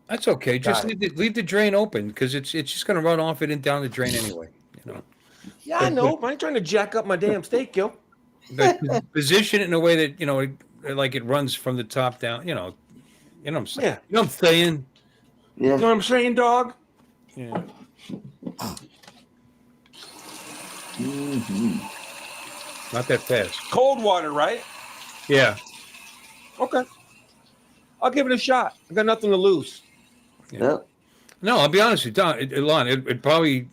That's okay. Just leave the drain open because it's just going to run off it and down the drain anyway. Yeah, I know. I ain't trying to jack up my damn steak, yo. Position it in a way that like it runs from the top down. You know what I'm saying? Yeah. You know what I'm saying? Yeah. You know what I'm saying, dog? Yeah. Not that fast. Cold water, right? Yeah. Okay. I'll give it a shot. I got nothing to lose. Yep. No, I'll be honest with you, Don. Lon, it'd probably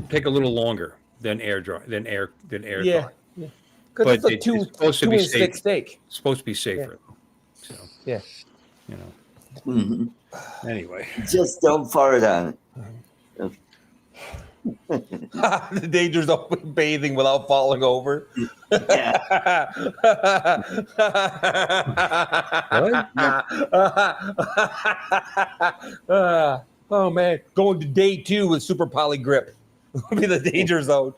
take a little longer than air dry than air Yeah. thaw. Yeah. Because But it's a it's supposed to two be and stick safe. steak. It's supposed to be safer. So Yeah. you know. Mhm. Anyway. Just don't fart on it. The dangers of bathing without falling over. Yeah. Oh man, going to day 2 with super poly grip would be the danger zone.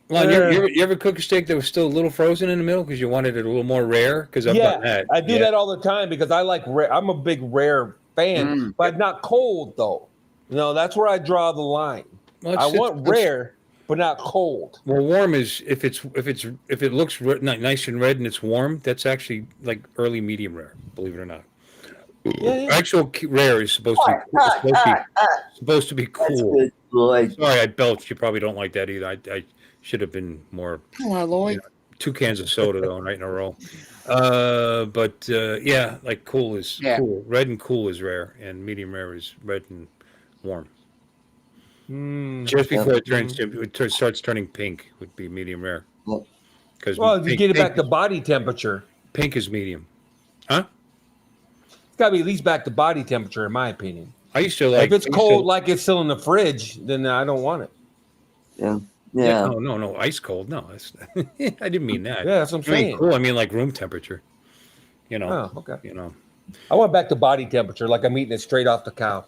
Lon, you ever cook a steak that was still a little frozen in the middle because you wanted it a little more rare? Because I've done that. I do that all the time because I like rare. I'm a big rare fan, but not cold though. No, that's where I draw the line. Well, I want rare, but not cold. Well, warm is if it looks nice and red and it's warm. That's actually like early medium rare. Believe it or not. Yeah. Actual rare is supposed to be cool. That's good, Lloyd. Sorry, I belched. You probably don't like that either. I should have been more. Hello, Lloyd. 2 cans of soda though, right in a row. Yeah, like cool is cool. Red and cool is rare, and medium rare is red and warm. Just before it starts turning pink would be medium rare. Because You get it back to body temperature. Pink is medium, huh? It's got to be at least back to body temperature, in my opinion. I used to like. If it's cold, like it's still in the fridge, then I don't want it. Yeah. No, ice cold. No, I didn't mean that. Yeah, that's what I'm saying. Cool. I mean like room temperature. You know. Oh, okay. You know. I want back to body temperature, like I'm eating it straight off the cow.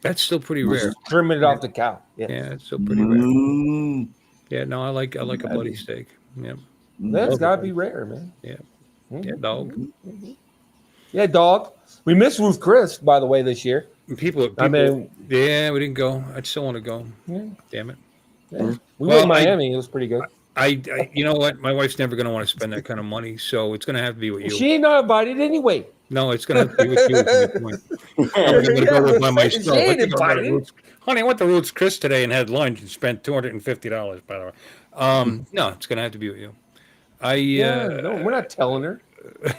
That's still pretty rare. Trimming it off the cow. Yeah, it's still pretty rare. Yeah, no, I like a bloody steak. Yeah. That's gotta be rare, man. Yeah. Yeah, dog. Yeah, dog. We missed Ruth Chris, by the way, this year. People I mean, yeah, we didn't go. I still want to go. Yeah. Damn it. Yeah. We were in Miami. It was pretty good. I you know what? My wife's never going to want to spend that kind of money, so it's going to have to be with you. She ain't not invited anyway. No, it's going to have to be with you. I'm going to go with by myself. She ain't invited. Honey, I went to Ruth's Chris today and had lunch and spent $250, by the way. No, it's going to have to be with you. No, we're not telling her.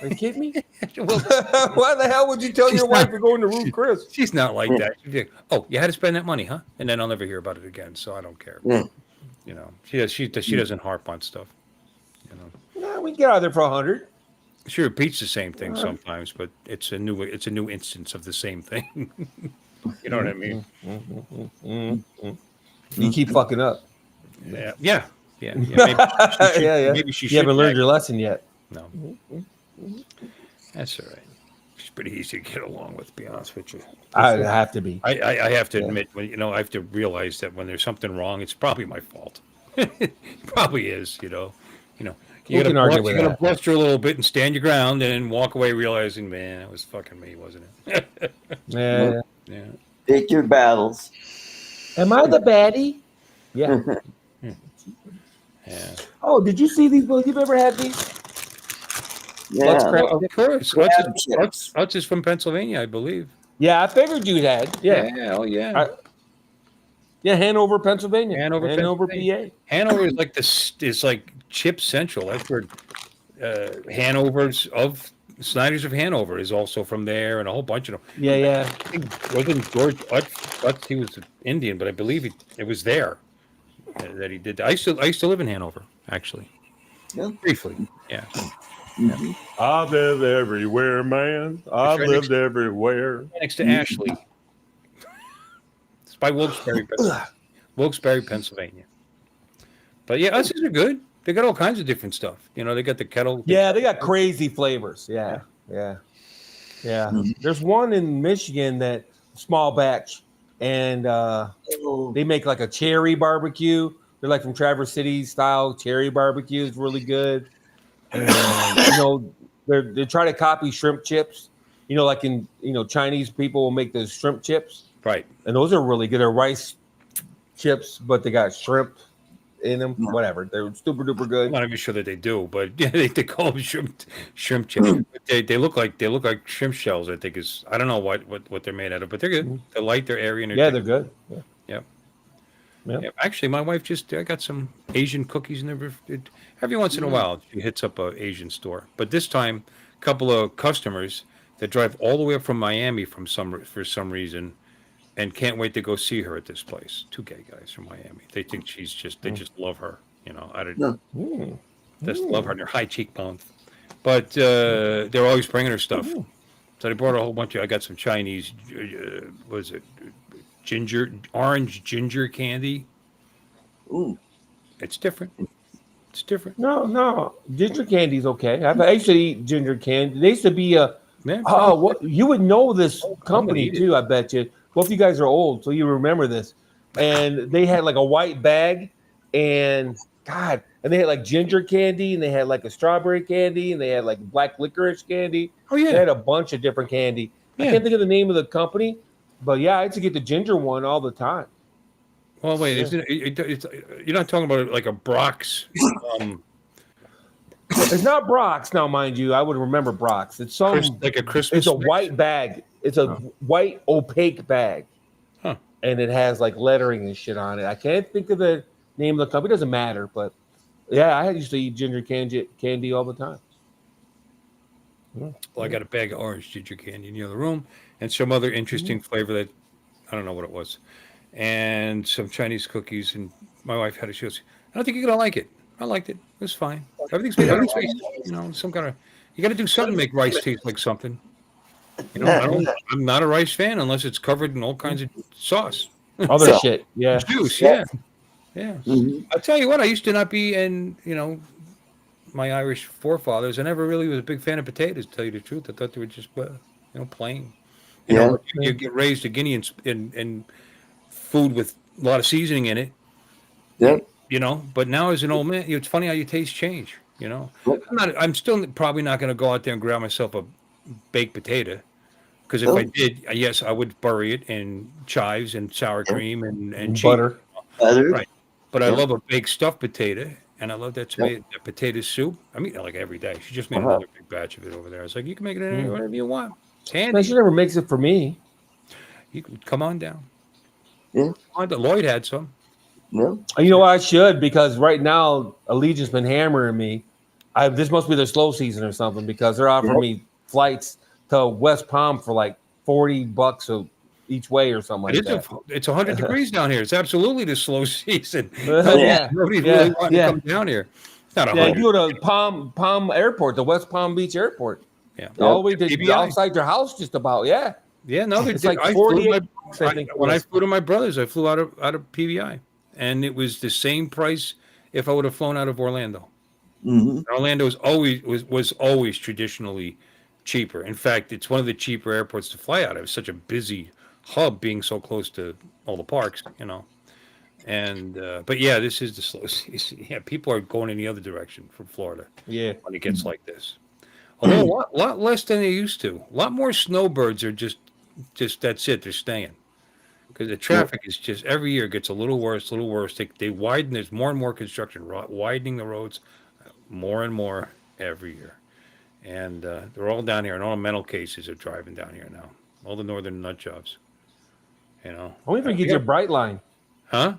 Are you kidding me? Why the hell would you tell your wife you're going to Ruth Chris? She's not like that. She'd be like, oh, you had to spend that money, huh? And then I'll never hear about it again, so I don't care. You know, she doesn't harp on stuff. You know, Yeah, we can get out of there for 100. she repeats the same thing sometimes, but it's a new instance of the same thing. You know what I mean? You keep fucking up. Yeah. Maybe she You haven't learned your lesson yet. No. That's all right. She's pretty easy to get along with, to be honest with you. I have to be. I have to admit, I have to realize that when there's something wrong, it's probably my fault. It probably is, you gotta bluster a little bit and stand your ground and then walk away realizing, man, that was fucking me, wasn't it? Yeah. Pick your battles. Am I the baddie? Yeah. Yeah. Oh, did you see these? You've ever had these? Yeah. Of course. Chips. Utz is from Pennsylvania, I believe. Yeah, I figured you had. Yeah. Oh yeah. Hanover, Pennsylvania. Hanover, PA. Hanover is like is like Chip Central. That's where Snyder's of Hanover is also from there, and a whole bunch of them. Yeah. I think wasn't George Utz, he was Indian, but I believe it was there that he did. I used to live in Hanover, actually. Yeah. Briefly. Yeah. I've lived everywhere, man. I've lived everywhere. Next to Ashley. It's by Wilkes-Barre, Pennsylvania. But yeah, Utz's are good. They got all kinds of different stuff. They got the kettle. Yeah, they got crazy flavors. Yeah. There's one in Michigan that small batch, and they make like a cherry barbecue. They're like from Traverse City style cherry barbecue. It's really good. And they try to copy shrimp chips. Like in Chinese people will make those shrimp chips. Right. And those are really good. They're rice chips, but they got shrimp in them. Whatever, they're super duper good. I'm not even sure that they do, but yeah, they call them shrimp chips. They look like shrimp shells. I think is I don't know what they're made out of, but they're good. They're light, they're airy, and they're good. Yeah. Yeah. Yeah. Actually, my wife I got some Asian cookies in there. Every once in a while, she hits up a Asian store. But this time, a couple of customers that drive all the way up from Miami for some reason, and can't wait to go see her at this place. Two gay guys from Miami. They think they just love her. You know, just love her and her high cheekbones. But they're always bringing her stuff. So they brought a whole bunch of. I got some Chinese. What is it? Orange ginger candy. Ooh, it's different. It's different. No, ginger candy's okay. I used to eat ginger candy. They used to be a. What you would know this company too? I bet you. Both you guys are old, so you remember this. And they had like a white bag, and they had like ginger candy, and they had like a strawberry candy, and they had like black licorice candy. Oh yeah, they had a bunch of different candy. Yeah. I can't think of the name of the company. But yeah, I used to get the ginger one all the time. Well, wait, you're not talking about like a Brock's? It's not Brock's now, mind you. I would remember Brock's. It's like a Christmas. It's a white bag. It's a white opaque bag, and it has like lettering and shit on it. I can't think of the name of the company. It doesn't matter, but yeah, I used to eat ginger candy all the time. Well, I got a bag of orange ginger candy in the other room, and some other interesting flavor that I don't know what it was, and some Chinese cookies. And my wife had it. She goes, "I don't think you're gonna like it." I liked it. It was fine. Everything's made out of rice. You know, some kind of. You got to do something to make rice taste like something. You know, I'm not a rice fan unless it's covered in all kinds of sauce. Other shit, yeah. Juice, yeah. Mm-hmm. I'll tell you what. I used to not be, and my Irish forefathers, I never really was a big fan of potatoes, to tell you the truth. I thought they were just, plain. You get raised a Guinea in food with a lot of seasoning in it. Yeah. But now as an old man, it's funny how your tastes change. I'm still probably not going to go out there and grab myself a baked potato, because if I did, yes, I would bury it in chives and sour cream and cheese. Butter. Right. But I love a baked stuffed potato. And I love that potato soup. I mean, like every day. She just made another big batch of it over there. I was like, you can make it whatever you want. It's handy. She never makes it for me. You can come on down. Yeah. Lloyd had some. Yeah. You know what? I should, because right now Allegiant's been hammering me. This must be their slow season or something, because they're offering me flights to West Palm for like $40 each way or something like that. It's 100 degrees down here. It's absolutely the slow season. Nobody's really wanting to come down here. It's not 100. You go to Palm Airport, the West Palm Beach Airport. Yeah. All the way to outside their house, just about. Yeah. Yeah. No, it's like 48. When I flew to my brother's, I flew out of PBI, and it was the same price if I would have flown out of Orlando. Mm-hmm. Orlando was always traditionally cheaper. In fact, it's one of the cheaper airports to fly out of. It's such a busy hub, being so close to all the parks, and but yeah, this is the slow season. Yeah, people are going in the other direction from Florida. Yeah, when it gets like this, although a lot less than they used to. A lot more snowbirds are just that's it. They're staying because the traffic is just every year gets a little worse. They widen. There's more and more construction, widening the roads more and more every year, and they're all down here. And all the mental cases are driving down here now. All the northern nut jobs. I wait for you to get your bright line. Huh?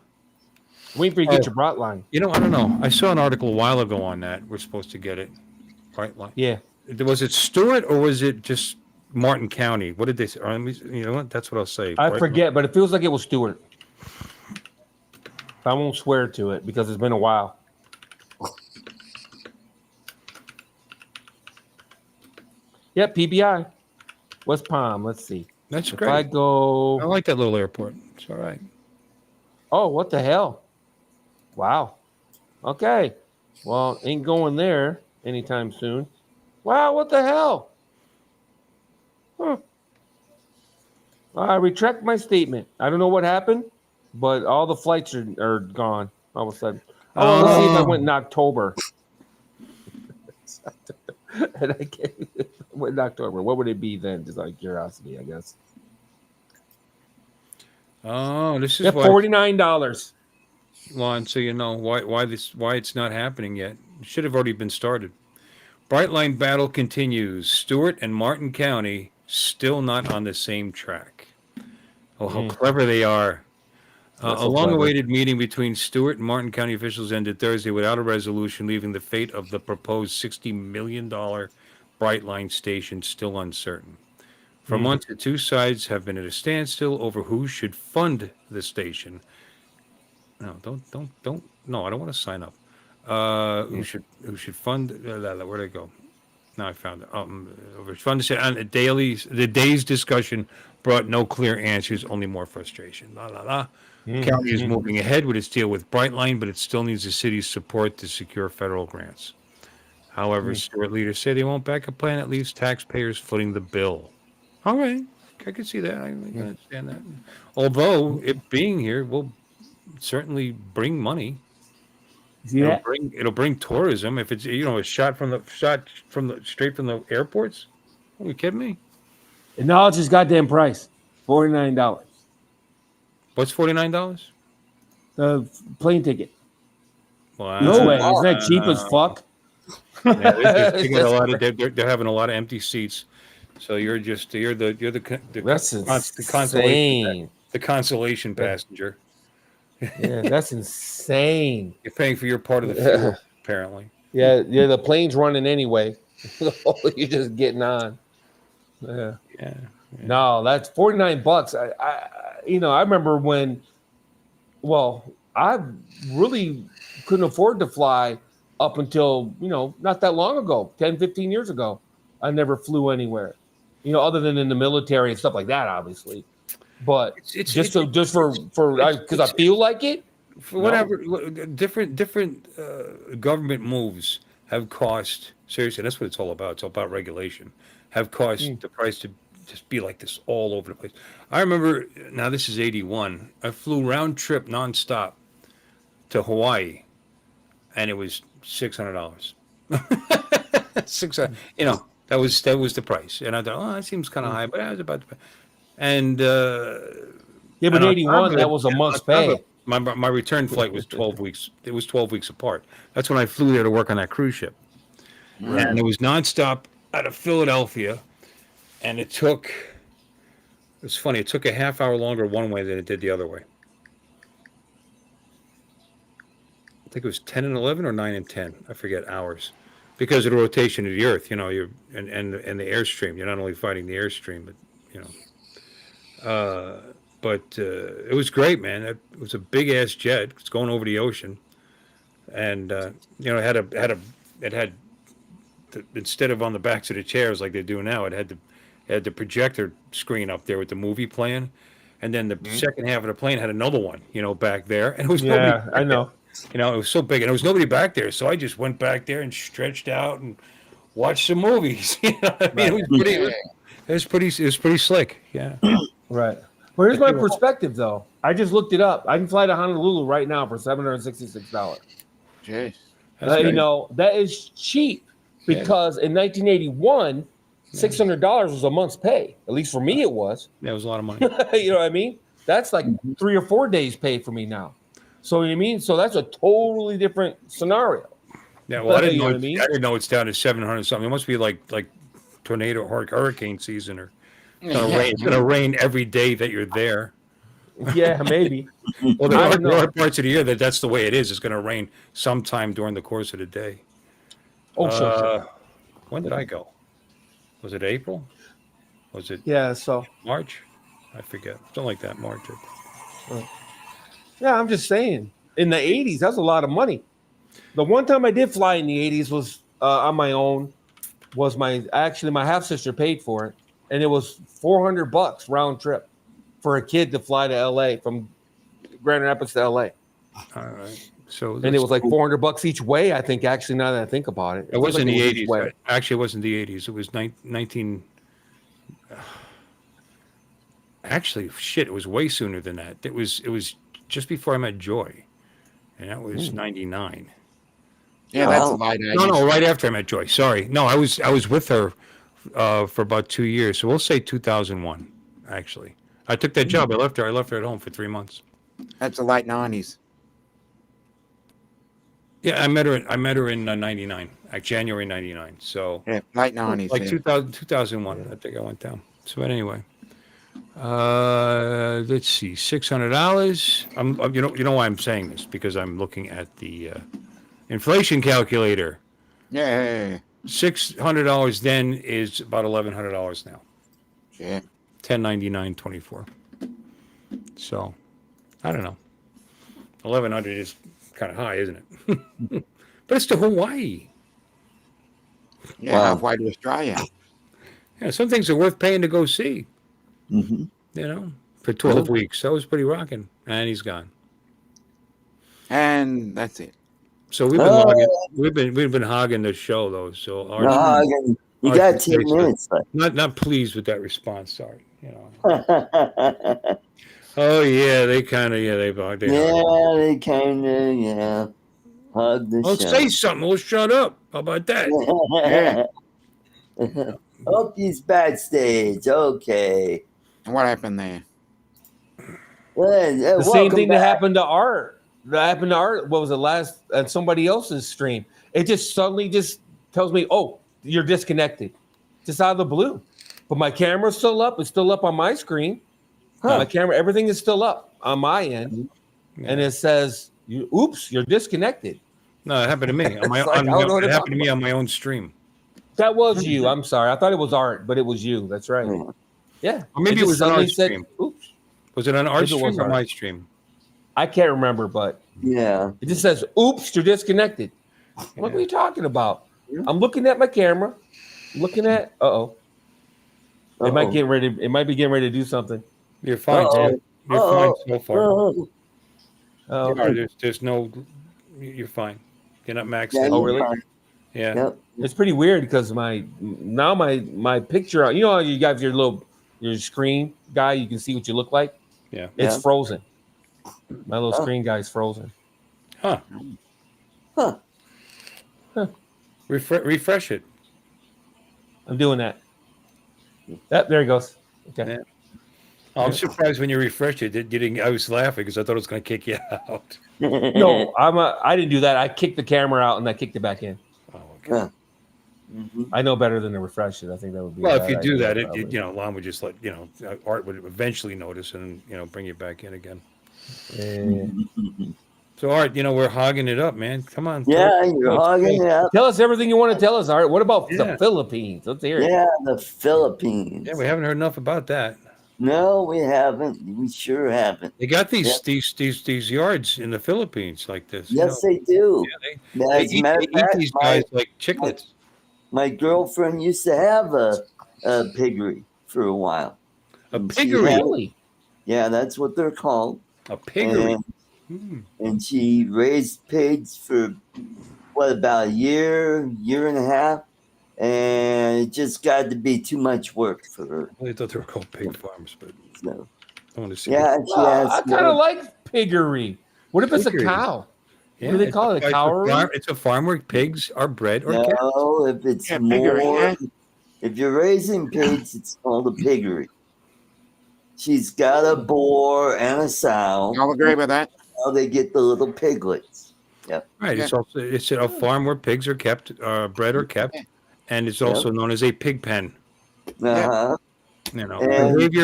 Wait for you to get your bright line. I don't know. I saw an article a while ago on that. We're supposed to get it. Bright line. Yeah. Was it Stewart or was it just Martin County? What did they say? You know what? That's what I'll say. I forget, but it feels like it was Stewart. I won't swear to it because it's been a while. Yep, PBI. West Palm. Let's see. That's great. If I go. I like that little airport. It's all right. Oh, what the hell? Wow. Okay. Well, ain't going there anytime soon. Wow, what the hell? Huh. I retract my statement. I don't know what happened, but all the flights are gone all of a sudden. Let's see if I went in October. And I went in October. What would it be then? Just out of curiosity, I guess. Oh, this is $49. Lon, so you know why it's not happening yet. It should have already been started. Brightline battle continues. Stewart and Martin County still not on the same track. Oh, how clever they are. That's A so long-awaited meeting between Stewart and Martin County officials ended Thursday without a resolution, leaving the fate of the proposed $60 million Brightline station still uncertain. For months, the two sides have been at a standstill over who should fund the station. No, don't. No, I don't want to sign up. Who should fund? Where'd I go? Now I found it. Fund the day's discussion brought no clear answers, only more frustration. La la la. County is moving ahead with its deal with Brightline, but it still needs the city's support to secure federal grants. However, Stewart leaders say they won't back a plan that leaves taxpayers footing the bill. All right, I can see that. I can understand that. Although it being here will certainly bring money. Yeah. It'll bring tourism if it's a shot from the straight from the airports. Are you kidding me? And now it's just goddamn price. $49. What's $49? The plane ticket. Wow. No way. Isn't that cheap as fuck? Yeah, they got a lot of. They're having a lot of empty seats. So you're the That's insane. The consolation passenger. Yeah, that's insane. You're paying for your part of the fuel, apparently. Yeah, the plane's running anyway. You're just getting on. Yeah. No, that's $49. I remember when. Well, I really couldn't afford to fly up until not that long ago, 10, 15 years ago. I never flew anywhere, other than in the military and stuff like that, obviously. But because I feel like it. For whatever different government moves have cost. Seriously, that's what it's all about. It's all about regulation. Have caused the price to just be like this all over the place. I remember. Now this is 81. I flew round trip nonstop to Hawaii, and it was $600. That was the price. And I thought, that seems kind of high, but I was about to pay. And yeah, but 81, that was a month's pay. My return flight was 12 weeks. It was 12 weeks apart. That's when I flew there to work on that cruise ship. Right. And it was nonstop out of Philadelphia. And it's funny, it took a half hour longer one way than it did the other way. I think it was 10 and 11 or 9 and 10. I forget hours. Because of the rotation of the earth, and the airstream. You're not only fighting the airstream, but it was great, man. It was a big ass jet. It's going over the ocean, and it had instead of on the backs of the chairs like they do now, it had the projector screen up there with the movie playing, and then the second half of the plane had another one, back there, and it was I know. It was so big, and there was nobody back there, so I just went back there and stretched out and watched some movies. What I mean? It was pretty slick. Yeah. Right. Well, here's my perspective, though. I just looked it up. I can fly to Honolulu right now for $766. Jeez. That is cheap because in 1981, $600 was a month's pay. At least for me, it was. That was a lot of money. You know what I mean? That's like 3 or 4 days' pay for me now. So you know what I mean? So that's a totally different scenario. Yeah. Well, I didn't know it's down to 700 something. It must be like tornado or hurricane season, or it's going to rain every day that you're there. Yeah, maybe. Well, there are parts of the year that's the way it is. It's going to rain sometime during the course of the day. Oh, sure. When did I go? Was it April? Was it? Yeah. So March? I forget. Something like that. March. Yeah, I'm just saying. In the 80s, that's a lot of money. The one time I did fly in the 80s was on my own. Was my half sister paid for it, and it was $400 round trip for a kid to fly to LA from Grand Rapids to LA. All right. So and it was like $400 each way. I think actually, now that I think about it, it wasn't the 80s. Actually, it wasn't the 80s. It was 19. Actually, shit, it was way sooner than that. It was just before I met Joy, and that was 99. Yeah, that's a light age. No, right after I met Joy. Sorry, no, I was with her for about 2 years, so we'll say 2001. Actually, I took that job. I left her at home for 3 months. That's the late 90s. Yeah, I met her in '99, like January '99. So Yeah, late 90s. like Yeah. 2001, I think I went down. So but anyway, let's see, $600. You know why I'm saying this, because I'm looking at the inflation calculator. Yeah. $600 then is about $1,100 now. Yeah. 1099.24. So I don't know. 1,100 is kind of high, isn't it? But it's to Hawaii. Yeah. Wow. Halfway to Australia. Yeah, some things are worth paying to go see. Mm-hmm. You know, for 12 weeks. That was pretty rocking. And he's gone. And that's it. So we've been logging, we've been hogging the show though. So No, Hagen, you Art got should 10 say so. minutes left. Not pleased with that response. Sorry. You know. Oh yeah, they kind of they hug. Yeah, they kind of hug the Oh, show. say something. We'll shut up. How about that? Yeah. Opie's backstage. Okay. And what happened there? The same thing that happened to Art. That happened to Art. What was it last at somebody else's stream? It just suddenly just tells me, "Oh, you're disconnected," just out of the blue. But my camera's still up. It's still up on my screen. My camera, everything is still up on my end, and it says, "Oops, you're disconnected." No, it happened to me. It happened to me on my own stream. That was you. I'm sorry. I thought it was Art, but it was you. That's right. Yeah. Or maybe it was on our stream. Oops. Was it on our stream or my stream? I can't remember, but yeah, it just says, "Oops, you're disconnected." What are you talking about? I'm looking at my camera, looking at. It might get ready. It might be getting ready to do something. You're fine. You're fine so far. There's no. You're fine. You're not maxed out. Oh, really? Yeah. Yep. It's pretty weird because my picture. You know how you got your screen guy. You can see what you look like. Yeah. It's frozen. My little screen guy's frozen. Huh. Refresh it. I'm doing that. Yep, there he goes. Okay. Yeah. Oh, I'm surprised when you refreshed it. I was laughing because I thought it was going to kick you out. No, I didn't do that. I kicked the camera out and I kicked it back in. Oh, okay. I know better than to refresh it. I think that would be. Well, if you do that, Lon would just let Art would eventually notice and bring you back in again. So Art, we're hogging it up, man. Come on. Yeah, you're hogging it up. Tell us everything you want to tell us, Art. What about the Philippines? Let's hear it. Yeah, the Philippines. Yeah, we haven't heard enough about that. No, we haven't. We sure haven't. They got these yards in the Philippines like this. Yes, they do. Yeah, they eat these guys like chiclets. My girlfriend used to have a piggery for a while. A piggery? Yeah, that's what they're called. A piggery. And she raised pigs for about a year and a half, and it just got to be too much work for her. I thought they were called pig farms, but no. I want to see. Yeah, I kind of like piggery. What if it's a cow? Yeah, what do they call it? A cow? It's a farm where pigs are bred or kept. No, if it's if you're raising pigs, it's called a piggery. She's got a boar and a sow. I'll agree with that. Now they get the little piglets. Yep. Right. Yeah. It's a farm where pigs are kept, bred or kept, and it's also known as a pig pen. Behavior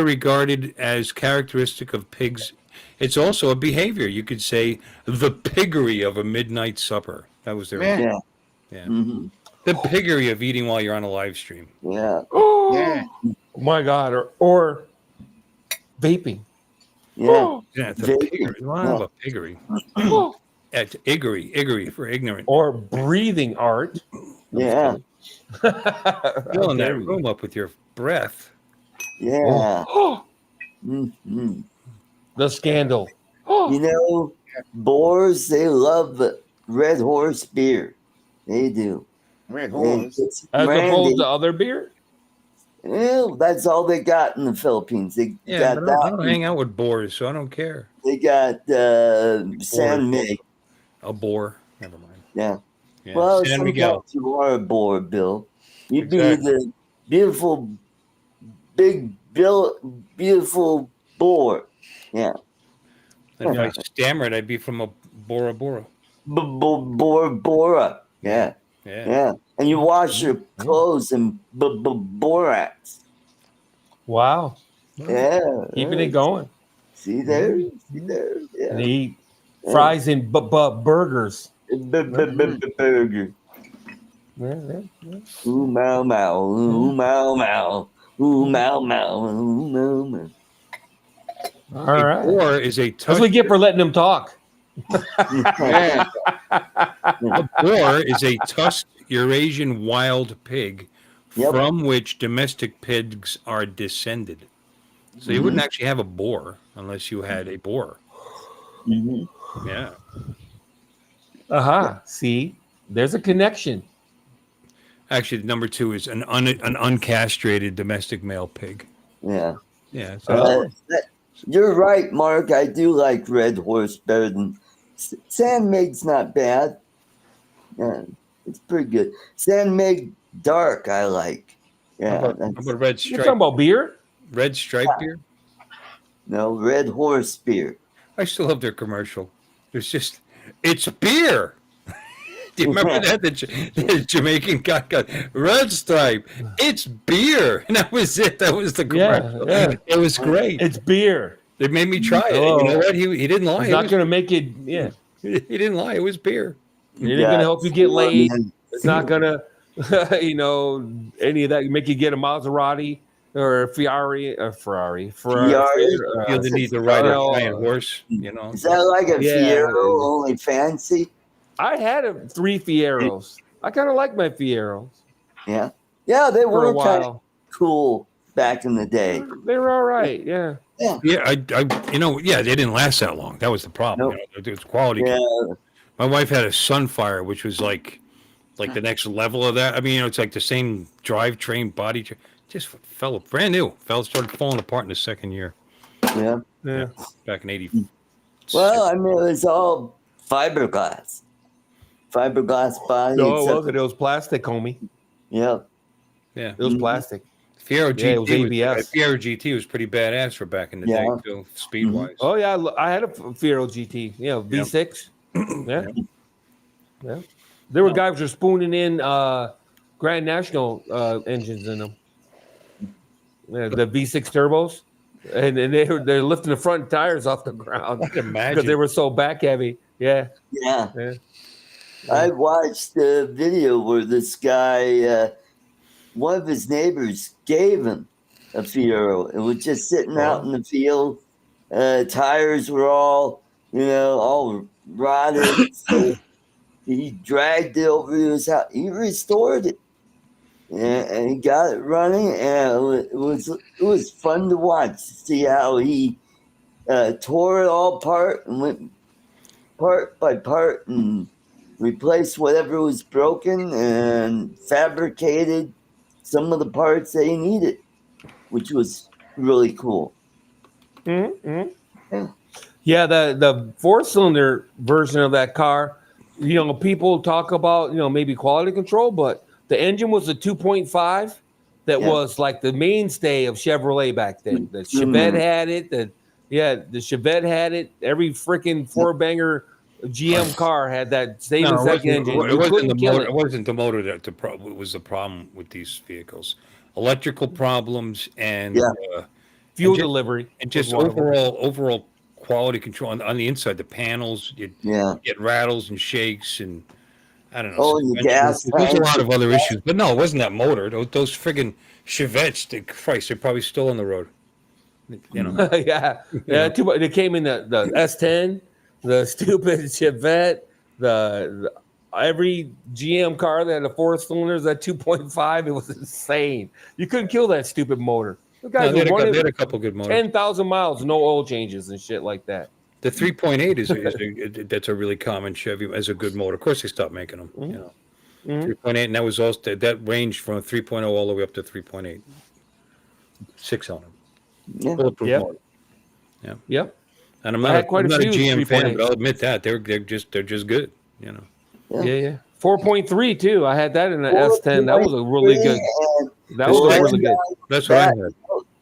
regarded as characteristic of pigs. It's also a behavior. You could say the piggery of a midnight supper. That was their Yeah. Mm-hmm. The piggery of eating while you're on a live stream. Yeah. Oh my God. Or vaping. Yeah. Yeah, it's a piggery. A piggery. It's iggery for ignorant. Or breathing, Art. Yeah. Filling that room up with your breath. Yeah. The scandal. Boars, they love Red Horse beer. They do. Red Horse? As opposed to other beer? Well, that's all they got in the Philippines. They got but that. I don't hang out with boars, so I don't care. They got San Mig. A boar. Never mind. Yeah. Yeah. Well, San Miguel. sometimes you are a boar, Bill. You'd be the beautiful, beautiful boar. Yeah. And if I stammered, I'd be from a Bora Bora. Bora. Yeah. And you wash your clothes in borax. Wow. Yeah. Keeping it going. See there? Yeah. And they eat fries and burgers. Burger. Yeah. Ooh, mow, mow. Ooh, mow, mow. Ooh, mow, mow. Ooh, mow, mow. All right. Boar is a That's what we get for letting them talk. A boar is a tusked Eurasian wild pig from which domestic pigs are descended. So you wouldn't actually have a boar unless you had a boar. Yeah. See, there's a connection. Actually, number 2 is an uncastrated domestic male pig. Yeah. Yeah. So you're right, Mark. I do like Red Horse better than Sandmaid's not bad. Yeah, it's pretty good. Sandmaid Dark, I like. Yeah. how about red stripe? You're talking about beer? Red stripe beer? No, Red Horse beer. I still love their commercial. It's beer. Do you remember that? The Jamaican guy got Red Stripe. It's beer. And that was it. That was the commercial. Yeah. It was great. It's beer. They made me try it. You know what? He didn't lie. He's not going to make it. Yeah. He didn't lie. It was beer. It ain't going to help you get laid. It's not going to, any of that. Make you get a Maserati or a Ferrari. Feel the need to ride a giant horse. Is that like a Fiero, only fancy? I had 3 Fieros. I kind of like my Fieros. Yeah, they were kind of cool back in the day. They were all right. Yeah. Yeah, they didn't last that long. That was the problem. Nope. It was quality. Yeah. My wife had a Sunfire, which was like the next level of that. I mean, it's like the same drivetrain, body, just fell brand new. Started falling apart in the second year. Yeah. Back in '80. Well, I mean, it was all fiberglass body. No, it was plastic, homie. Yeah. It was plastic. Fiero GT, it was ABS. Fiero GT was pretty badass for back in the day, too, speed wise. Oh yeah, I had a Fiero GT. V6. Yeah. There were guys who were spooning in Grand National engines in them. Yeah, the V6 turbos, and they're lifting the front tires off the ground because they were so back heavy. Yeah. I watched the video where this guy, one of his neighbors, gave him a Fiero. It was just sitting out in the field. Tires were all rotted. So he dragged it over to his house. He restored it. And he got it running, and it was fun to watch, to see how he tore it all apart and went part by part and replaced whatever was broken and fabricated some of the parts they needed, which was really cool. Mm-hmm. Yeah, the 4-cylinder version of that car, people talk about, maybe quality control, but the engine was a 2.5 that was like the mainstay of Chevrolet back then. The Chevette had it. The Chevette had it. Every freaking 4-banger GM car had that same exact engine. It wasn't the motor that was the problem with these vehicles. Electrical problems and fuel delivery, and just overall quality control on the inside. The panels, you get rattles and shakes, and I don't know. There's a lot of other issues, but no, it wasn't that motor. Those friggin' Chevettes, they're probably still on the road. They came in the S10, the stupid Chevette, the every GM car that had a 4-cylinder, that 2.5, it was insane. You couldn't kill that stupid motor. The guys they had a couple good motors. 10,000 miles, no oil changes and shit like that. The 3.8 is that's a really common Chevy as a good motor. Of course, they stopped making them. 3.8, and that was also that ranged from 3.0 all the way up to 3.8. 6-cylinder. Bulletproof motor. Yep. And I'm not a GM fan, but I'll admit that they're just good. Yeah. 4.3 too. I had that in the S10. That was a really good. That was really good. That's what I had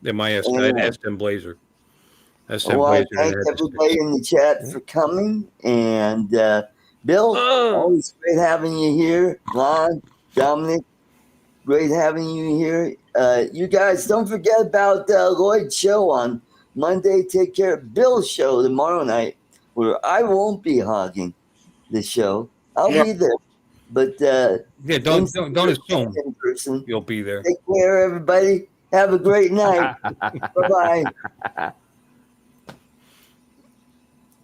in my S10. I had S10 Blazer. Well, I thank everybody in the chat for coming, and Bill, always great having you here. Lon, Dominic, great having you here. You guys, don't forget about Lloyd's show on Monday. Take care of Bill's show tomorrow night, where I won't be hogging the show. I'll be there, but Yeah, don't assume in person. you'll be there. Take care, everybody. Have a great night. Bye bye.